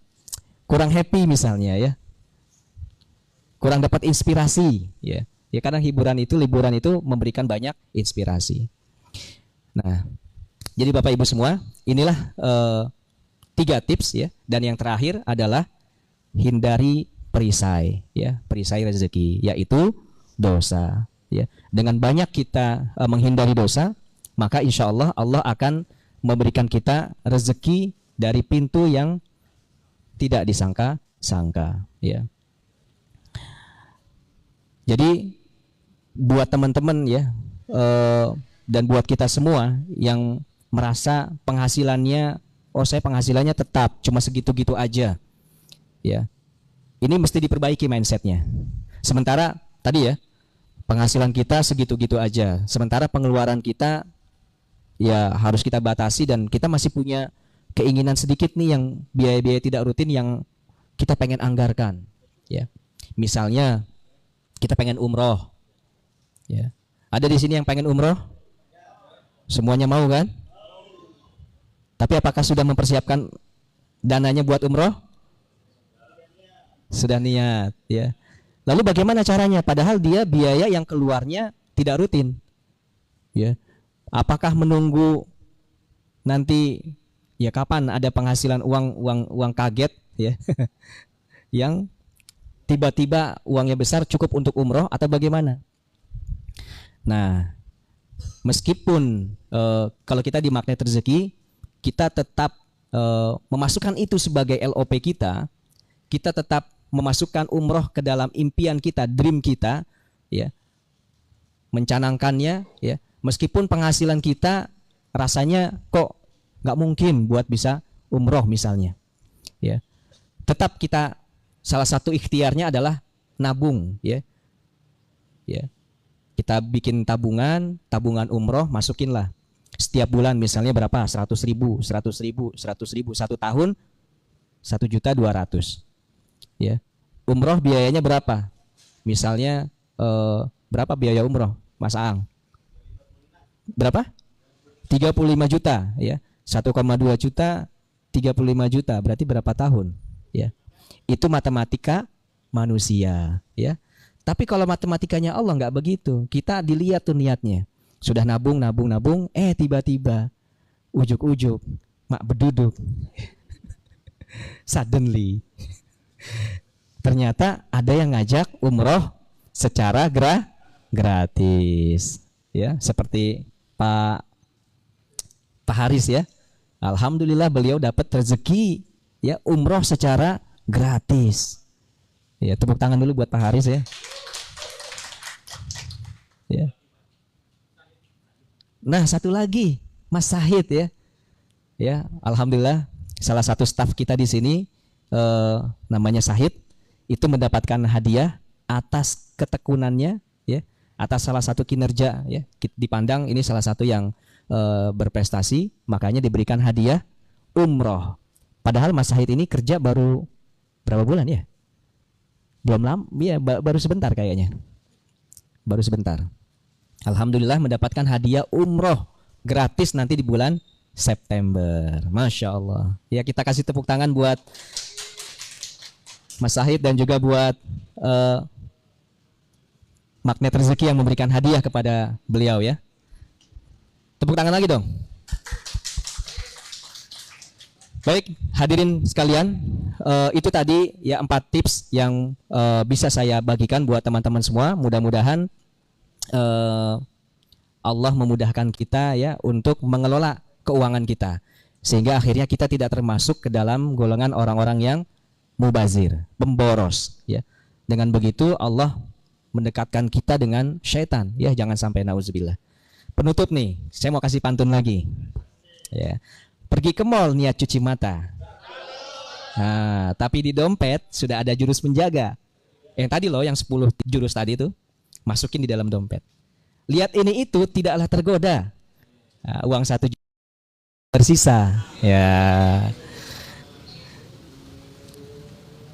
Kurang happy misalnya ya. Kurang dapat inspirasi ya. Ya kadang liburan itu memberikan banyak inspirasi. Nah, jadi Bapak Ibu semua, inilah 3 tips ya. Dan yang terakhir adalah hindari perisai ya, perisai rezeki, yaitu dosa ya. Dengan banyak kita menghindari dosa, maka insya Allah Allah akan memberikan kita rezeki dari pintu yang tidak disangka-sangka ya. Jadi buat teman-teman ya, dan buat kita semua yang merasa penghasilannya, oh saya penghasilannya tetap cuma segitu-gitu aja ya, ini mesti diperbaiki mindsetnya. Sementara tadi ya, penghasilan kita segitu-gitu aja, sementara pengeluaran kita ya harus kita batasi, dan kita masih punya keinginan sedikit nih yang biaya-biaya tidak rutin yang kita pengen anggarkan ya. Misalnya kita pengen umroh ya. Ada di sini yang pengen umroh? Semuanya mau kan? Tapi apakah sudah mempersiapkan dananya buat umroh? Sudah niat ya. Lalu bagaimana caranya? Padahal dia biaya yang keluarnya tidak rutin ya. Apakah menunggu nanti ya kapan ada penghasilan uang kaget ya yang tiba-tiba uangnya besar cukup untuk umroh, atau bagaimana? Nah, meskipun kalau kita di Magnet Rezeki, kita tetap memasukkan itu sebagai LOP kita tetap memasukkan umroh ke dalam impian kita, dream kita ya, mencanangkannya ya, meskipun penghasilan kita rasanya kok nggak mungkin buat bisa umroh misalnya, ya. Tetap kita salah satu ikhtiarnya adalah nabung, ya. Ya. Kita bikin tabungan umroh, masukinlah setiap bulan misalnya berapa, 100.000, 100.000, 100.000, 1 tahun 1.200.000, ya. Umroh biayanya berapa? Misalnya berapa biaya umroh, Mas Aang? Berapa? 35 juta, ya. 1,2 juta, 35 juta, berarti berapa tahun, ya. Itu matematika manusia, ya. Tapi kalau matematikanya Allah nggak begitu. Kita dilihat tuh niatnya. Sudah nabung, tiba-tiba ujuk-ujuk mak beduduk. Suddenly ternyata ada yang ngajak umroh secara gratis, ya, seperti Pak Haris, ya. Alhamdulillah beliau dapat rezeki, ya, umroh secara gratis. Ya, tepuk tangan dulu buat Pak Haris, ya. Ya. Nah, satu lagi Mas Sahid, ya. Ya, alhamdulillah salah satu staf kita di sini namanya Sahid, itu mendapatkan hadiah atas ketekunannya, ya, atas salah satu kinerja, ya. Dipandang ini salah satu yang berprestasi, makanya diberikan hadiah umroh. Padahal Mas Sahid ini kerja baru berapa bulan, ya? Belum lama, ya, baru sebentar kayaknya. Baru sebentar. Alhamdulillah mendapatkan hadiah umroh gratis nanti di bulan September. Masya Allah. Ya, kita kasih tepuk tangan buat Mas Sahid dan juga buat Magnet Rezeki yang memberikan hadiah kepada beliau, ya. Tepuk tangan lagi dong. Baik, hadirin sekalian, itu tadi ya 4 tips yang bisa saya bagikan buat teman-teman semua. Mudah-mudahan Allah memudahkan kita, ya, untuk mengelola keuangan kita, sehingga akhirnya kita tidak termasuk ke dalam golongan orang-orang yang mubazir, pemboros, ya. Dengan begitu Allah mendekatkan kita dengan syaitan, ya, jangan sampai nauzubillah. Penutup nih, saya mau kasih pantun lagi, ya. Pergi ke mall niat cuci mata, nah, tapi di dompet sudah ada jurus penjaga. Yang tadi loh, yang 10 jurus tadi itu masukin di dalam dompet. Lihat ini itu tidaklah tergoda. Nah, uang 1 juta tersisa, ya.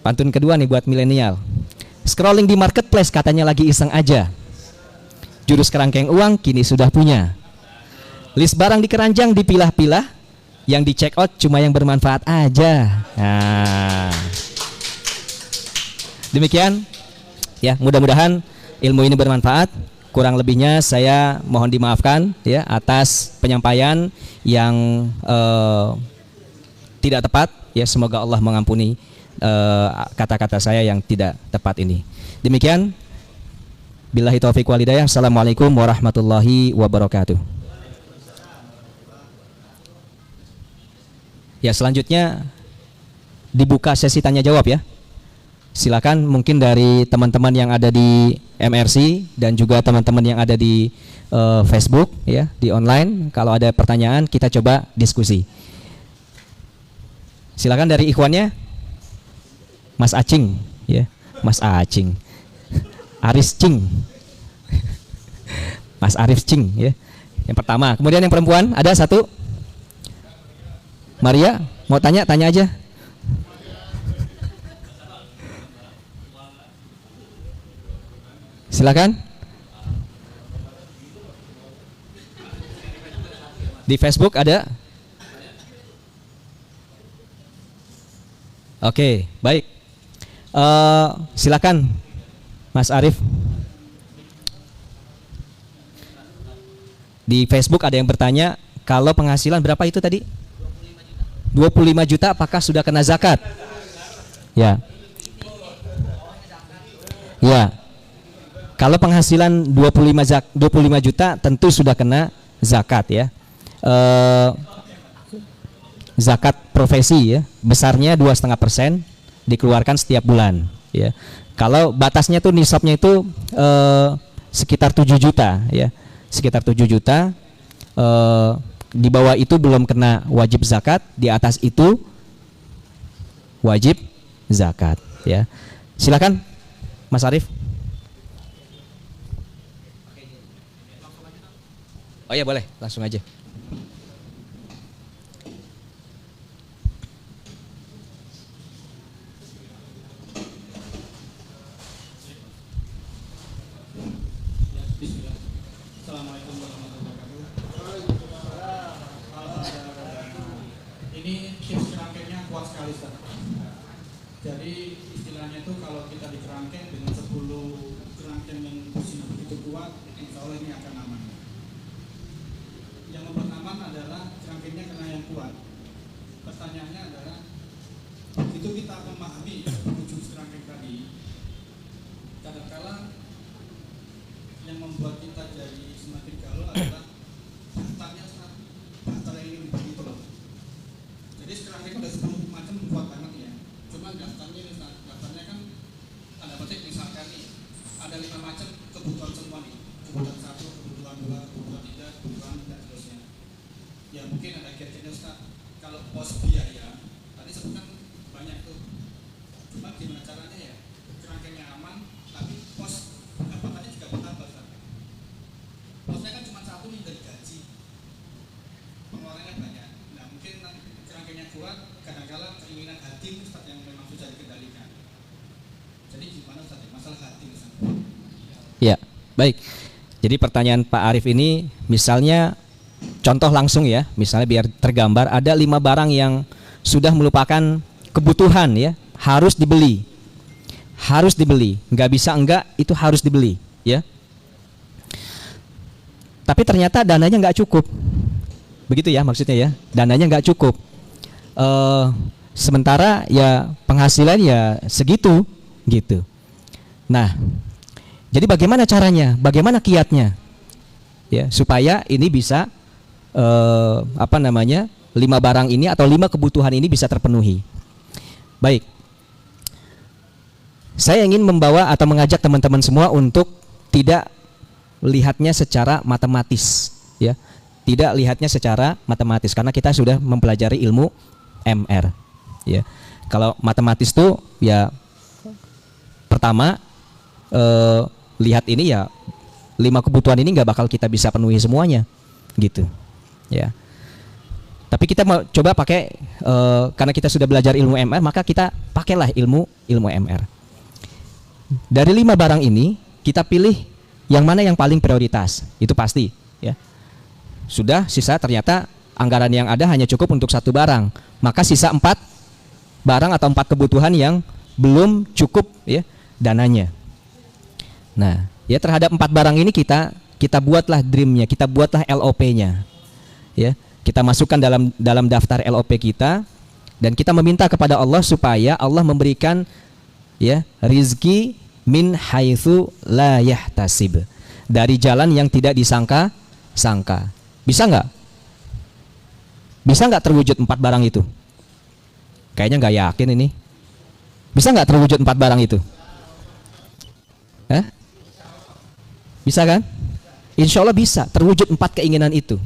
Pantun kedua nih buat milenial. Scrolling di marketplace katanya lagi iseng aja. Jurus kerangkeng uang kini sudah punya. List barang di keranjang dipilah-pilah, yang di check out cuma yang bermanfaat aja. Nah, demikian, ya, mudah-mudahan ilmu ini bermanfaat. Kurang lebihnya saya mohon dimaafkan, ya, atas penyampaian yang tidak tepat, ya. Semoga Allah mengampuni kata-kata saya yang tidak tepat ini. Demikian, billahi taufiq wal hidayah. Assalamualaikum warahmatullahi wabarakatuh. Ya, selanjutnya dibuka sesi tanya jawab, ya. Silakan, mungkin dari teman-teman yang ada di MRC dan juga teman-teman yang ada di Facebook, ya, di online. Kalau ada pertanyaan kita coba diskusi. Silakan dari ikhwannya, Mas Acing, ya, Mas Acing, Aris Cing, Mas Arif Cing, ya. Yang pertama, kemudian yang perempuan ada satu. Maria, mau tanya aja. Silakan. Di Facebook ada? Oke, baik. Silakan, Mas Arif. Di Facebook ada yang bertanya, kalau penghasilan berapa itu tadi? 25 juta apakah sudah kena zakat? Ya. Ya. Kalau penghasilan 25 juta tentu sudah kena zakat, ya. Zakat profesi, ya. Besarnya 2,5% dikeluarkan setiap bulan, ya. Kalau batasnya tuh nisabnya itu sekitar 7 juta, ya. Sekitar 7 juta. di bawah itu belum kena wajib zakat, di atas itu wajib zakat, ya. Silakan Mas Arief. Oh ya boleh, langsung aja. Assalamualaikum warahmatullahi wabarakatuh. Ini tips kerangkengnya kuat sekali, Ustaz. Jadi istilahnya itu kalau kita dikerangkeng dengan 10 kerangkeng yang besinya begitu kuat, insya Allah ini akan aman. Yang membuat aman adalah kerangkengnya kena yang kuat. Pertanyaannya adalah, begitu kita memahami ujung kerangkeng tadi, kadang-kala yang membuat kita jadi semakin galau adalah daftarnya, daftar yang ini begitu loh. Jadi sekarang ini udah 10 macam kuat banget ya. Cuma daftarnya ini, daftarnya kan ada petik misalkan nih ada 5 macam kebutuhan semua nih. Kebutuhan 1, kebutuhan 2, kebutuhan 3, kebutuhan dan seterusnya. Ya mungkin ada kira-kira Ustaz, kalau pos biaya tadi sebutkan banyak tuh. Cuma gimana caranya ya kerangkengnya aman tapi pos pendapatannya juga bertambah. Posnya kan cuma 1 nih dari gaji, pengeluarannya banyak. Nah mungkin kerangkengnya kuat, kadang-kadang keinginan hati Ustaz yang memang susah dikendalikan. Jadi gimana Ustaz masalah hati Ustaz? Ya, baik. Jadi pertanyaan Pak Arief ini misalnya contoh langsung ya, misalnya biar tergambar ada 5 barang yang sudah melupakan kebutuhan ya, harus dibeli. Harus dibeli, nggak bisa enggak, itu harus dibeli ya. Tapi ternyata dananya nggak cukup, begitu ya maksudnya ya, dananya nggak cukup. Sementara ya penghasilan ya segitu, gitu. Nah, jadi bagaimana caranya, bagaimana kiatnya, ya supaya ini bisa 5 barang ini atau 5 kebutuhan ini bisa terpenuhi. Baik, saya ingin membawa atau mengajak teman-teman semua untuk tidak lihatnya secara matematis ya. Tidak lihatnya secara matematis karena kita sudah mempelajari ilmu MR ya. Kalau matematis tuh ya pertama lihat ini ya 5 kebutuhan ini nggak bakal kita bisa penuhi semuanya gitu ya. Tapi kita mau coba pakai karena kita sudah belajar ilmu MR, maka kita pakailah ilmu MR. Dari 5 barang ini kita pilih yang mana yang paling prioritas, itu pasti ya. Sudah sisa ternyata anggaran yang ada hanya cukup untuk 1 barang, maka sisa 4 barang atau 4 kebutuhan yang belum cukup ya dananya. Nah ya terhadap 4 barang ini kita buatlah dreamnya, kita buatlah LOP-nya ya. Kita masukkan dalam daftar LOP kita dan kita meminta kepada Allah supaya Allah memberikan ya rizki min haitsu la yahtasib, dari jalan yang tidak disangka-sangka. Bisa nggak? Bisa nggak terwujud 4 barang itu? Kayaknya nggak yakin ini. Bisa nggak terwujud 4 barang itu? Bisa kan? Insya Allah bisa terwujud 4 keinginan itu.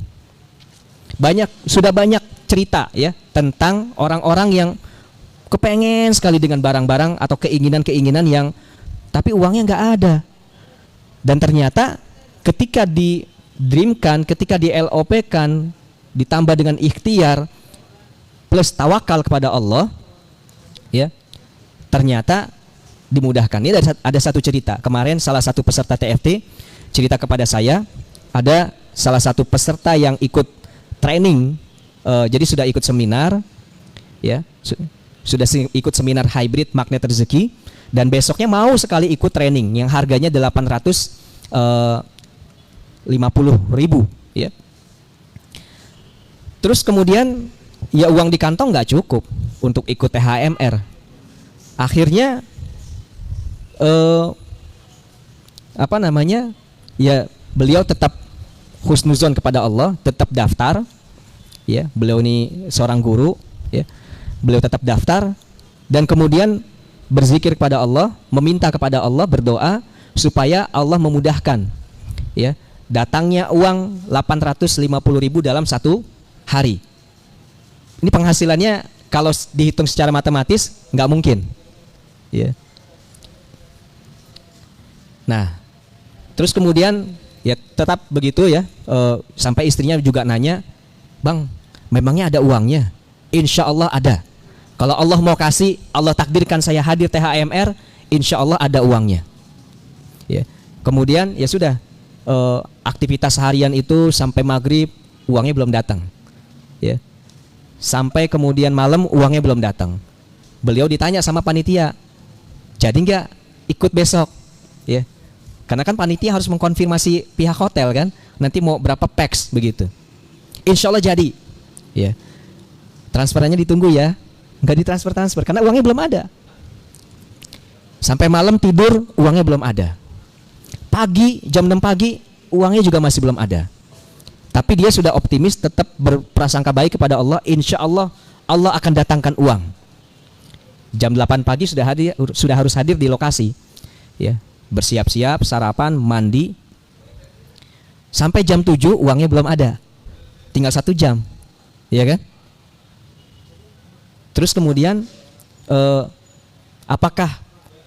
Sudah banyak cerita ya tentang orang-orang yang kepengen sekali dengan barang-barang atau keinginan-keinginan yang tapi uangnya nggak ada. Dan ternyata ketika di dreamkan, ketika di LOP-kan, ditambah dengan ikhtiar plus tawakal kepada Allah, ya ternyata dimudahkan. Ini ada satu cerita. Kemarin salah satu peserta TFT cerita kepada saya, ada salah satu peserta yang ikut training, jadi sudah ikut seminar, ya sudah ikut seminar hybrid magnet rezeki. Dan besoknya mau sekali ikut training yang harganya 850.000 ya. Terus kemudian ya uang di kantong nggak cukup untuk ikut THMR. Akhirnya ya beliau tetap husnuzon kepada Allah, tetap daftar ya. Beliau ini seorang guru ya. Beliau tetap daftar dan kemudian berzikir kepada Allah, meminta kepada Allah, berdoa supaya Allah memudahkan ya datangnya uang 850.000 dalam hari. Ini penghasilannya kalau dihitung secara matematis nggak mungkin. Ya. Nah, terus kemudian ya tetap begitu ya, sampai istrinya juga nanya, "Bang, memangnya ada uangnya?" Insya Allah ada. Kalau Allah mau kasih, Allah takdirkan saya hadir THMR, insya Allah ada uangnya. Ya. Kemudian ya sudah, aktivitas harian itu sampai maghrib uangnya belum datang. Ya. Sampai kemudian malam uangnya belum datang. Beliau ditanya sama panitia, jadi nggak ikut besok? Ya. Karena kan panitia harus mengkonfirmasi pihak hotel kan, nanti mau berapa pax begitu. Insya Allah jadi. Ya. Transferannya ditunggu ya, nggak ditransfer karena uangnya belum ada. Sampai malam tidur uangnya belum ada. Pagi jam 6 pagi uangnya juga masih belum ada. Tapi dia sudah optimis, tetap berprasangka baik kepada Allah. Insya Allah Allah akan datangkan uang. Jam 8 pagi sudah harus hadir di lokasi. Ya, bersiap-siap, sarapan, mandi. Sampai jam 7 uangnya belum ada. Tinggal 1 jam. Ya kan? Terus kemudian apakah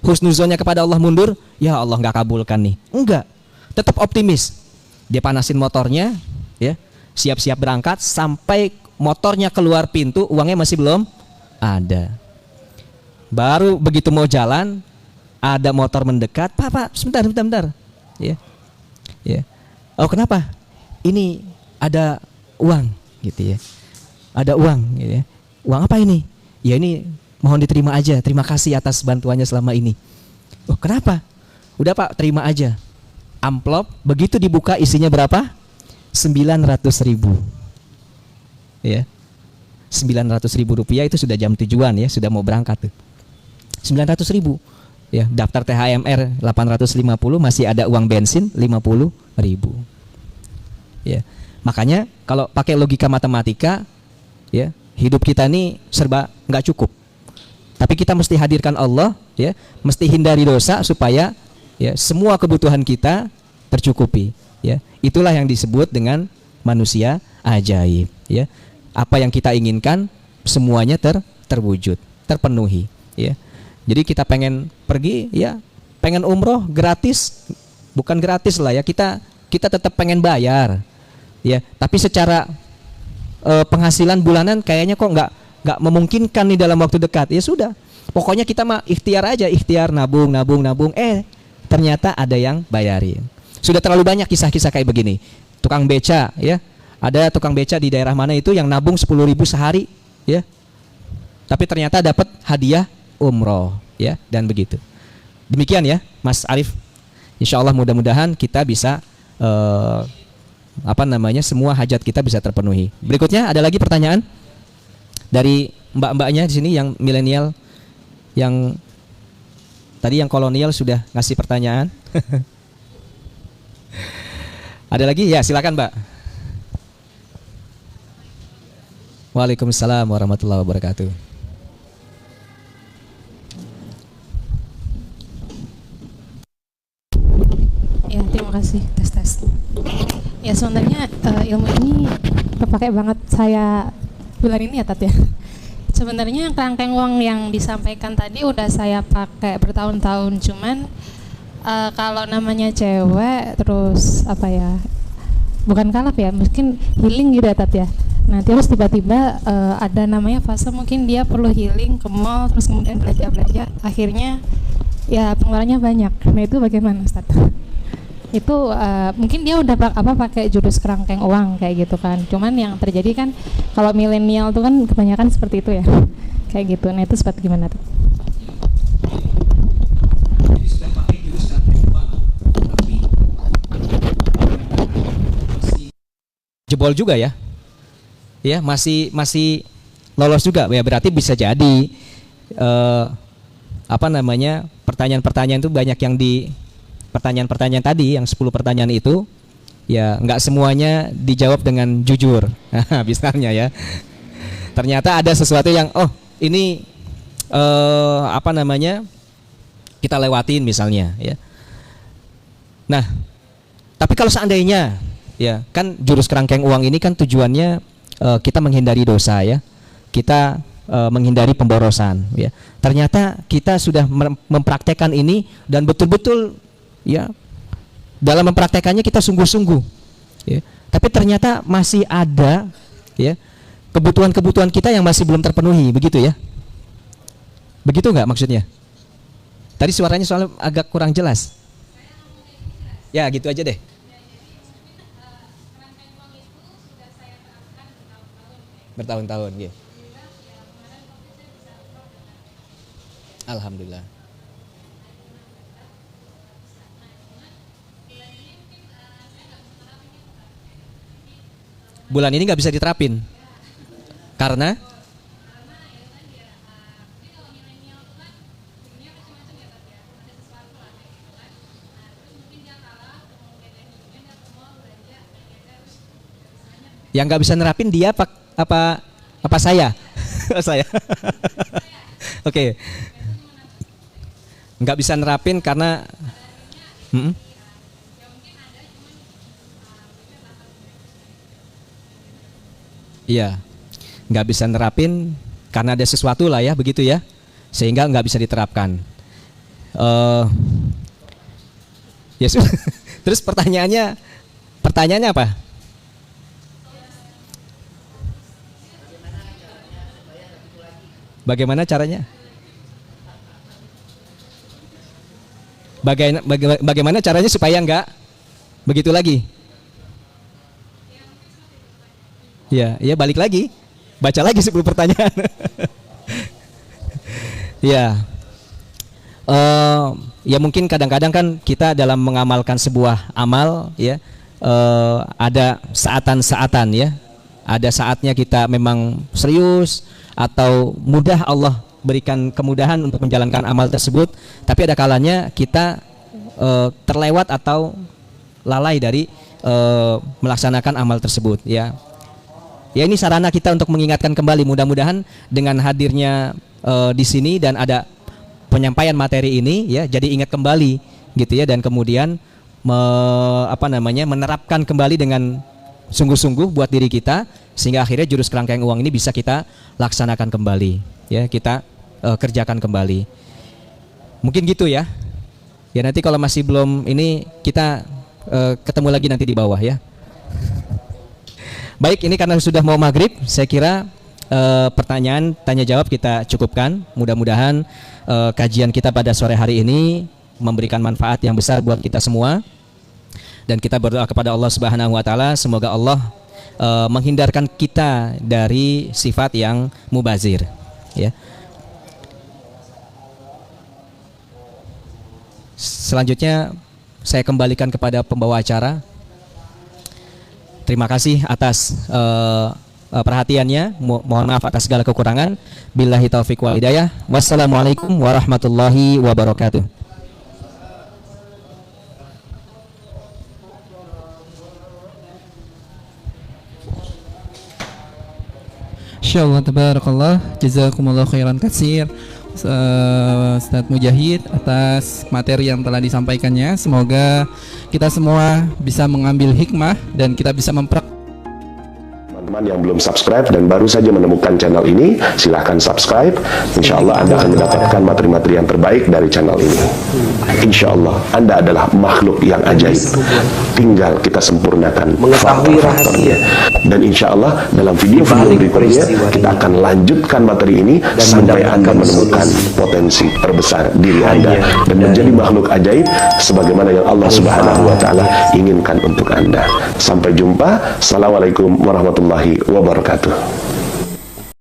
husnuzonnya kepada Allah mundur? Ya Allah nggak kabulkan nih. Enggak. Tetap optimis. Dia panasin motornya, ya, siap-siap berangkat, sampai motornya keluar pintu uangnya masih belum ada. Baru begitu mau jalan ada motor mendekat, Pak, sebentar, ya, ya. Oh kenapa? Ini ada uang, gitu ya. Ada uang, gitu ya. Uang apa ini? Ya ini mohon diterima aja. Terima kasih atas bantuannya selama ini. Oh kenapa? Udah Pak, terima aja. Amplop begitu dibuka isinya berapa? 900.000. Ya. 900.000 rupiah itu sudah jam tujuan ya, sudah mau berangkat tuh. 900.000. Ya, daftar THMR 850, masih ada uang bensin 50.000. Ya. Makanya kalau pakai logika matematika ya, hidup kita ini serba nggak cukup. Tapi kita mesti hadirkan Allah ya, mesti hindari dosa supaya ya semua kebutuhan kita tercukupi ya. Itulah yang disebut dengan manusia ajaib ya. Apa yang kita inginkan semuanya terwujud, terpenuhi ya. Jadi kita pengen pergi ya, pengen umroh gratis, bukan gratis lah ya, kita tetap pengen bayar ya, tapi secara penghasilan bulanan kayaknya kok nggak memungkinkan nih dalam waktu dekat. Ya sudah, pokoknya kita mah ikhtiar aja, ikhtiar nabung, ternyata ada yang bayarin. Sudah terlalu banyak kisah-kisah kayak begini. Tukang beca ya, ada tukang beca di daerah mana itu yang nabung 10.000 sehari ya, tapi ternyata dapat hadiah umroh ya, dan begitu. Demikian ya Mas Arif. Insya Allah mudah-mudahan kita bisa semua hajat kita bisa terpenuhi. Berikutnya ada lagi pertanyaan dari mbak-mbaknya di sini yang milenial, yang tadi yang kolonial sudah ngasih pertanyaan. Ada lagi? Ya, silakan Mbak. Waalaikumsalam warahmatullahi wabarakatuh. Ya, terima kasih. Tes. Ya, sebenarnya ilmu ini terpakai banget saya bulan ini ya, Tat ya. Sebenarnya kerangkeng uang yang disampaikan tadi udah saya pakai bertahun-tahun, cuman kalau namanya cewek terus bukan kalap ya, mungkin healing gitu ya Tat ya. Nah terus tiba-tiba ada namanya fase mungkin dia perlu healing ke mall, terus kemudian belanja, akhirnya ya pengeluarannya banyak. Nah itu bagaimana Ustaz? Itu mungkin dia udah pakai jurus kerangkeng uang kayak gitu kan, cuman yang terjadi kan kalau milenial tuh kan kebanyakan seperti itu ya, kayak gitu. Nah itu seperti gimana tuh? Jebol juga ya, ya masih lolos juga ya, berarti bisa jadi pertanyaan-pertanyaan itu banyak yang pertanyaan-pertanyaan tadi yang 10 pertanyaan itu ya nggak semuanya dijawab dengan jujur. Misalnya ya, ternyata ada sesuatu yang ini kita lewatin misalnya ya. Nah tapi kalau seandainya ya kan jurus kerangkeng uang ini kan tujuannya kita menghindari dosa ya. Kita menghindari pemborosan ya. Ternyata kita sudah mempraktekkan ini dan betul-betul ya dalam mempraktekannya kita sungguh-sungguh ya. Tapi ternyata masih ada ya kebutuhan-kebutuhan kita yang masih belum terpenuhi, begitu ya. Begitu nggak maksudnya? Tadi suaranya soalnya agak kurang jelas. Ya gitu aja deh. Bertahun-tahun ya. Alhamdulillah. Bulan ini nggak bisa diterapin karena yang nggak bisa nerapin dia apa saya saya oke. Nggak bisa nerapin karena iya, nggak bisa nerapin karena ada sesuatu lah ya, begitu ya, sehingga nggak bisa diterapkan. Ya sudah. Terus pertanyaannya apa? Bagaimana caranya? Bagaimana caranya supaya nggak begitu lagi? Ya balik lagi, baca lagi 10 pertanyaan. Ya, ya mungkin kadang-kadang kan kita dalam mengamalkan sebuah amal ya ada saatan-saatan ya, ada saatnya kita memang serius atau mudah Allah berikan kemudahan untuk menjalankan amal tersebut, tapi ada kalanya kita terlewat atau lalai dari melaksanakan amal tersebut ya. Ya ini sarana kita untuk mengingatkan kembali, mudah-mudahan dengan hadirnya di sini dan ada penyampaian materi ini ya, jadi ingat kembali gitu ya, dan kemudian menerapkan kembali dengan sungguh-sungguh buat diri kita, sehingga akhirnya jurus kerangkeng uang ini bisa kita laksanakan kembali ya, kita kerjakan kembali. Mungkin gitu ya. Ya nanti kalau masih belum ini kita ketemu lagi nanti di bawah ya. Baik, ini karena sudah mau maghrib, saya kira pertanyaan tanya jawab kita cukupkan. Mudah-mudahan kajian kita pada sore hari ini memberikan manfaat yang besar buat kita semua, dan kita berdoa kepada Allah Subhanahu wa taala semoga Allah menghindarkan kita dari sifat yang mubazir ya. Selanjutnya saya kembalikan kepada pembawa acara. Terima kasih atas perhatiannya. Mohon maaf atas segala kekurangan. Billahi taufiq wal hidayah. Wassalamualaikum warahmatullahi wabarakatuh. Insyaallah, tabarakallah, jazakumullah khairan katsir Ustadz Mujahid atas materi yang telah disampaikannya. Semoga kita semua bisa mengambil hikmah dan kita bisa Teman-teman yang belum subscribe dan baru saja menemukan channel ini, silahkan subscribe. Insya Allah Anda akan mendapatkan materi-materi yang terbaik dari channel ini. Insya Allah Anda adalah makhluk yang ajaib, tinggal kita sempurnakan mengetahui rahasia. Dan insya Allah dalam video-video berikutnya kita akan lanjutkan materi ini sampai Anda menemukan potensi terbesar diri Anda dan menjadi makhluk ajaib sebagaimana yang Allah Subhanahu wa taala inginkan untuk Anda. Sampai jumpa. Assalamualaikum warahmatullahi wabarakatuh.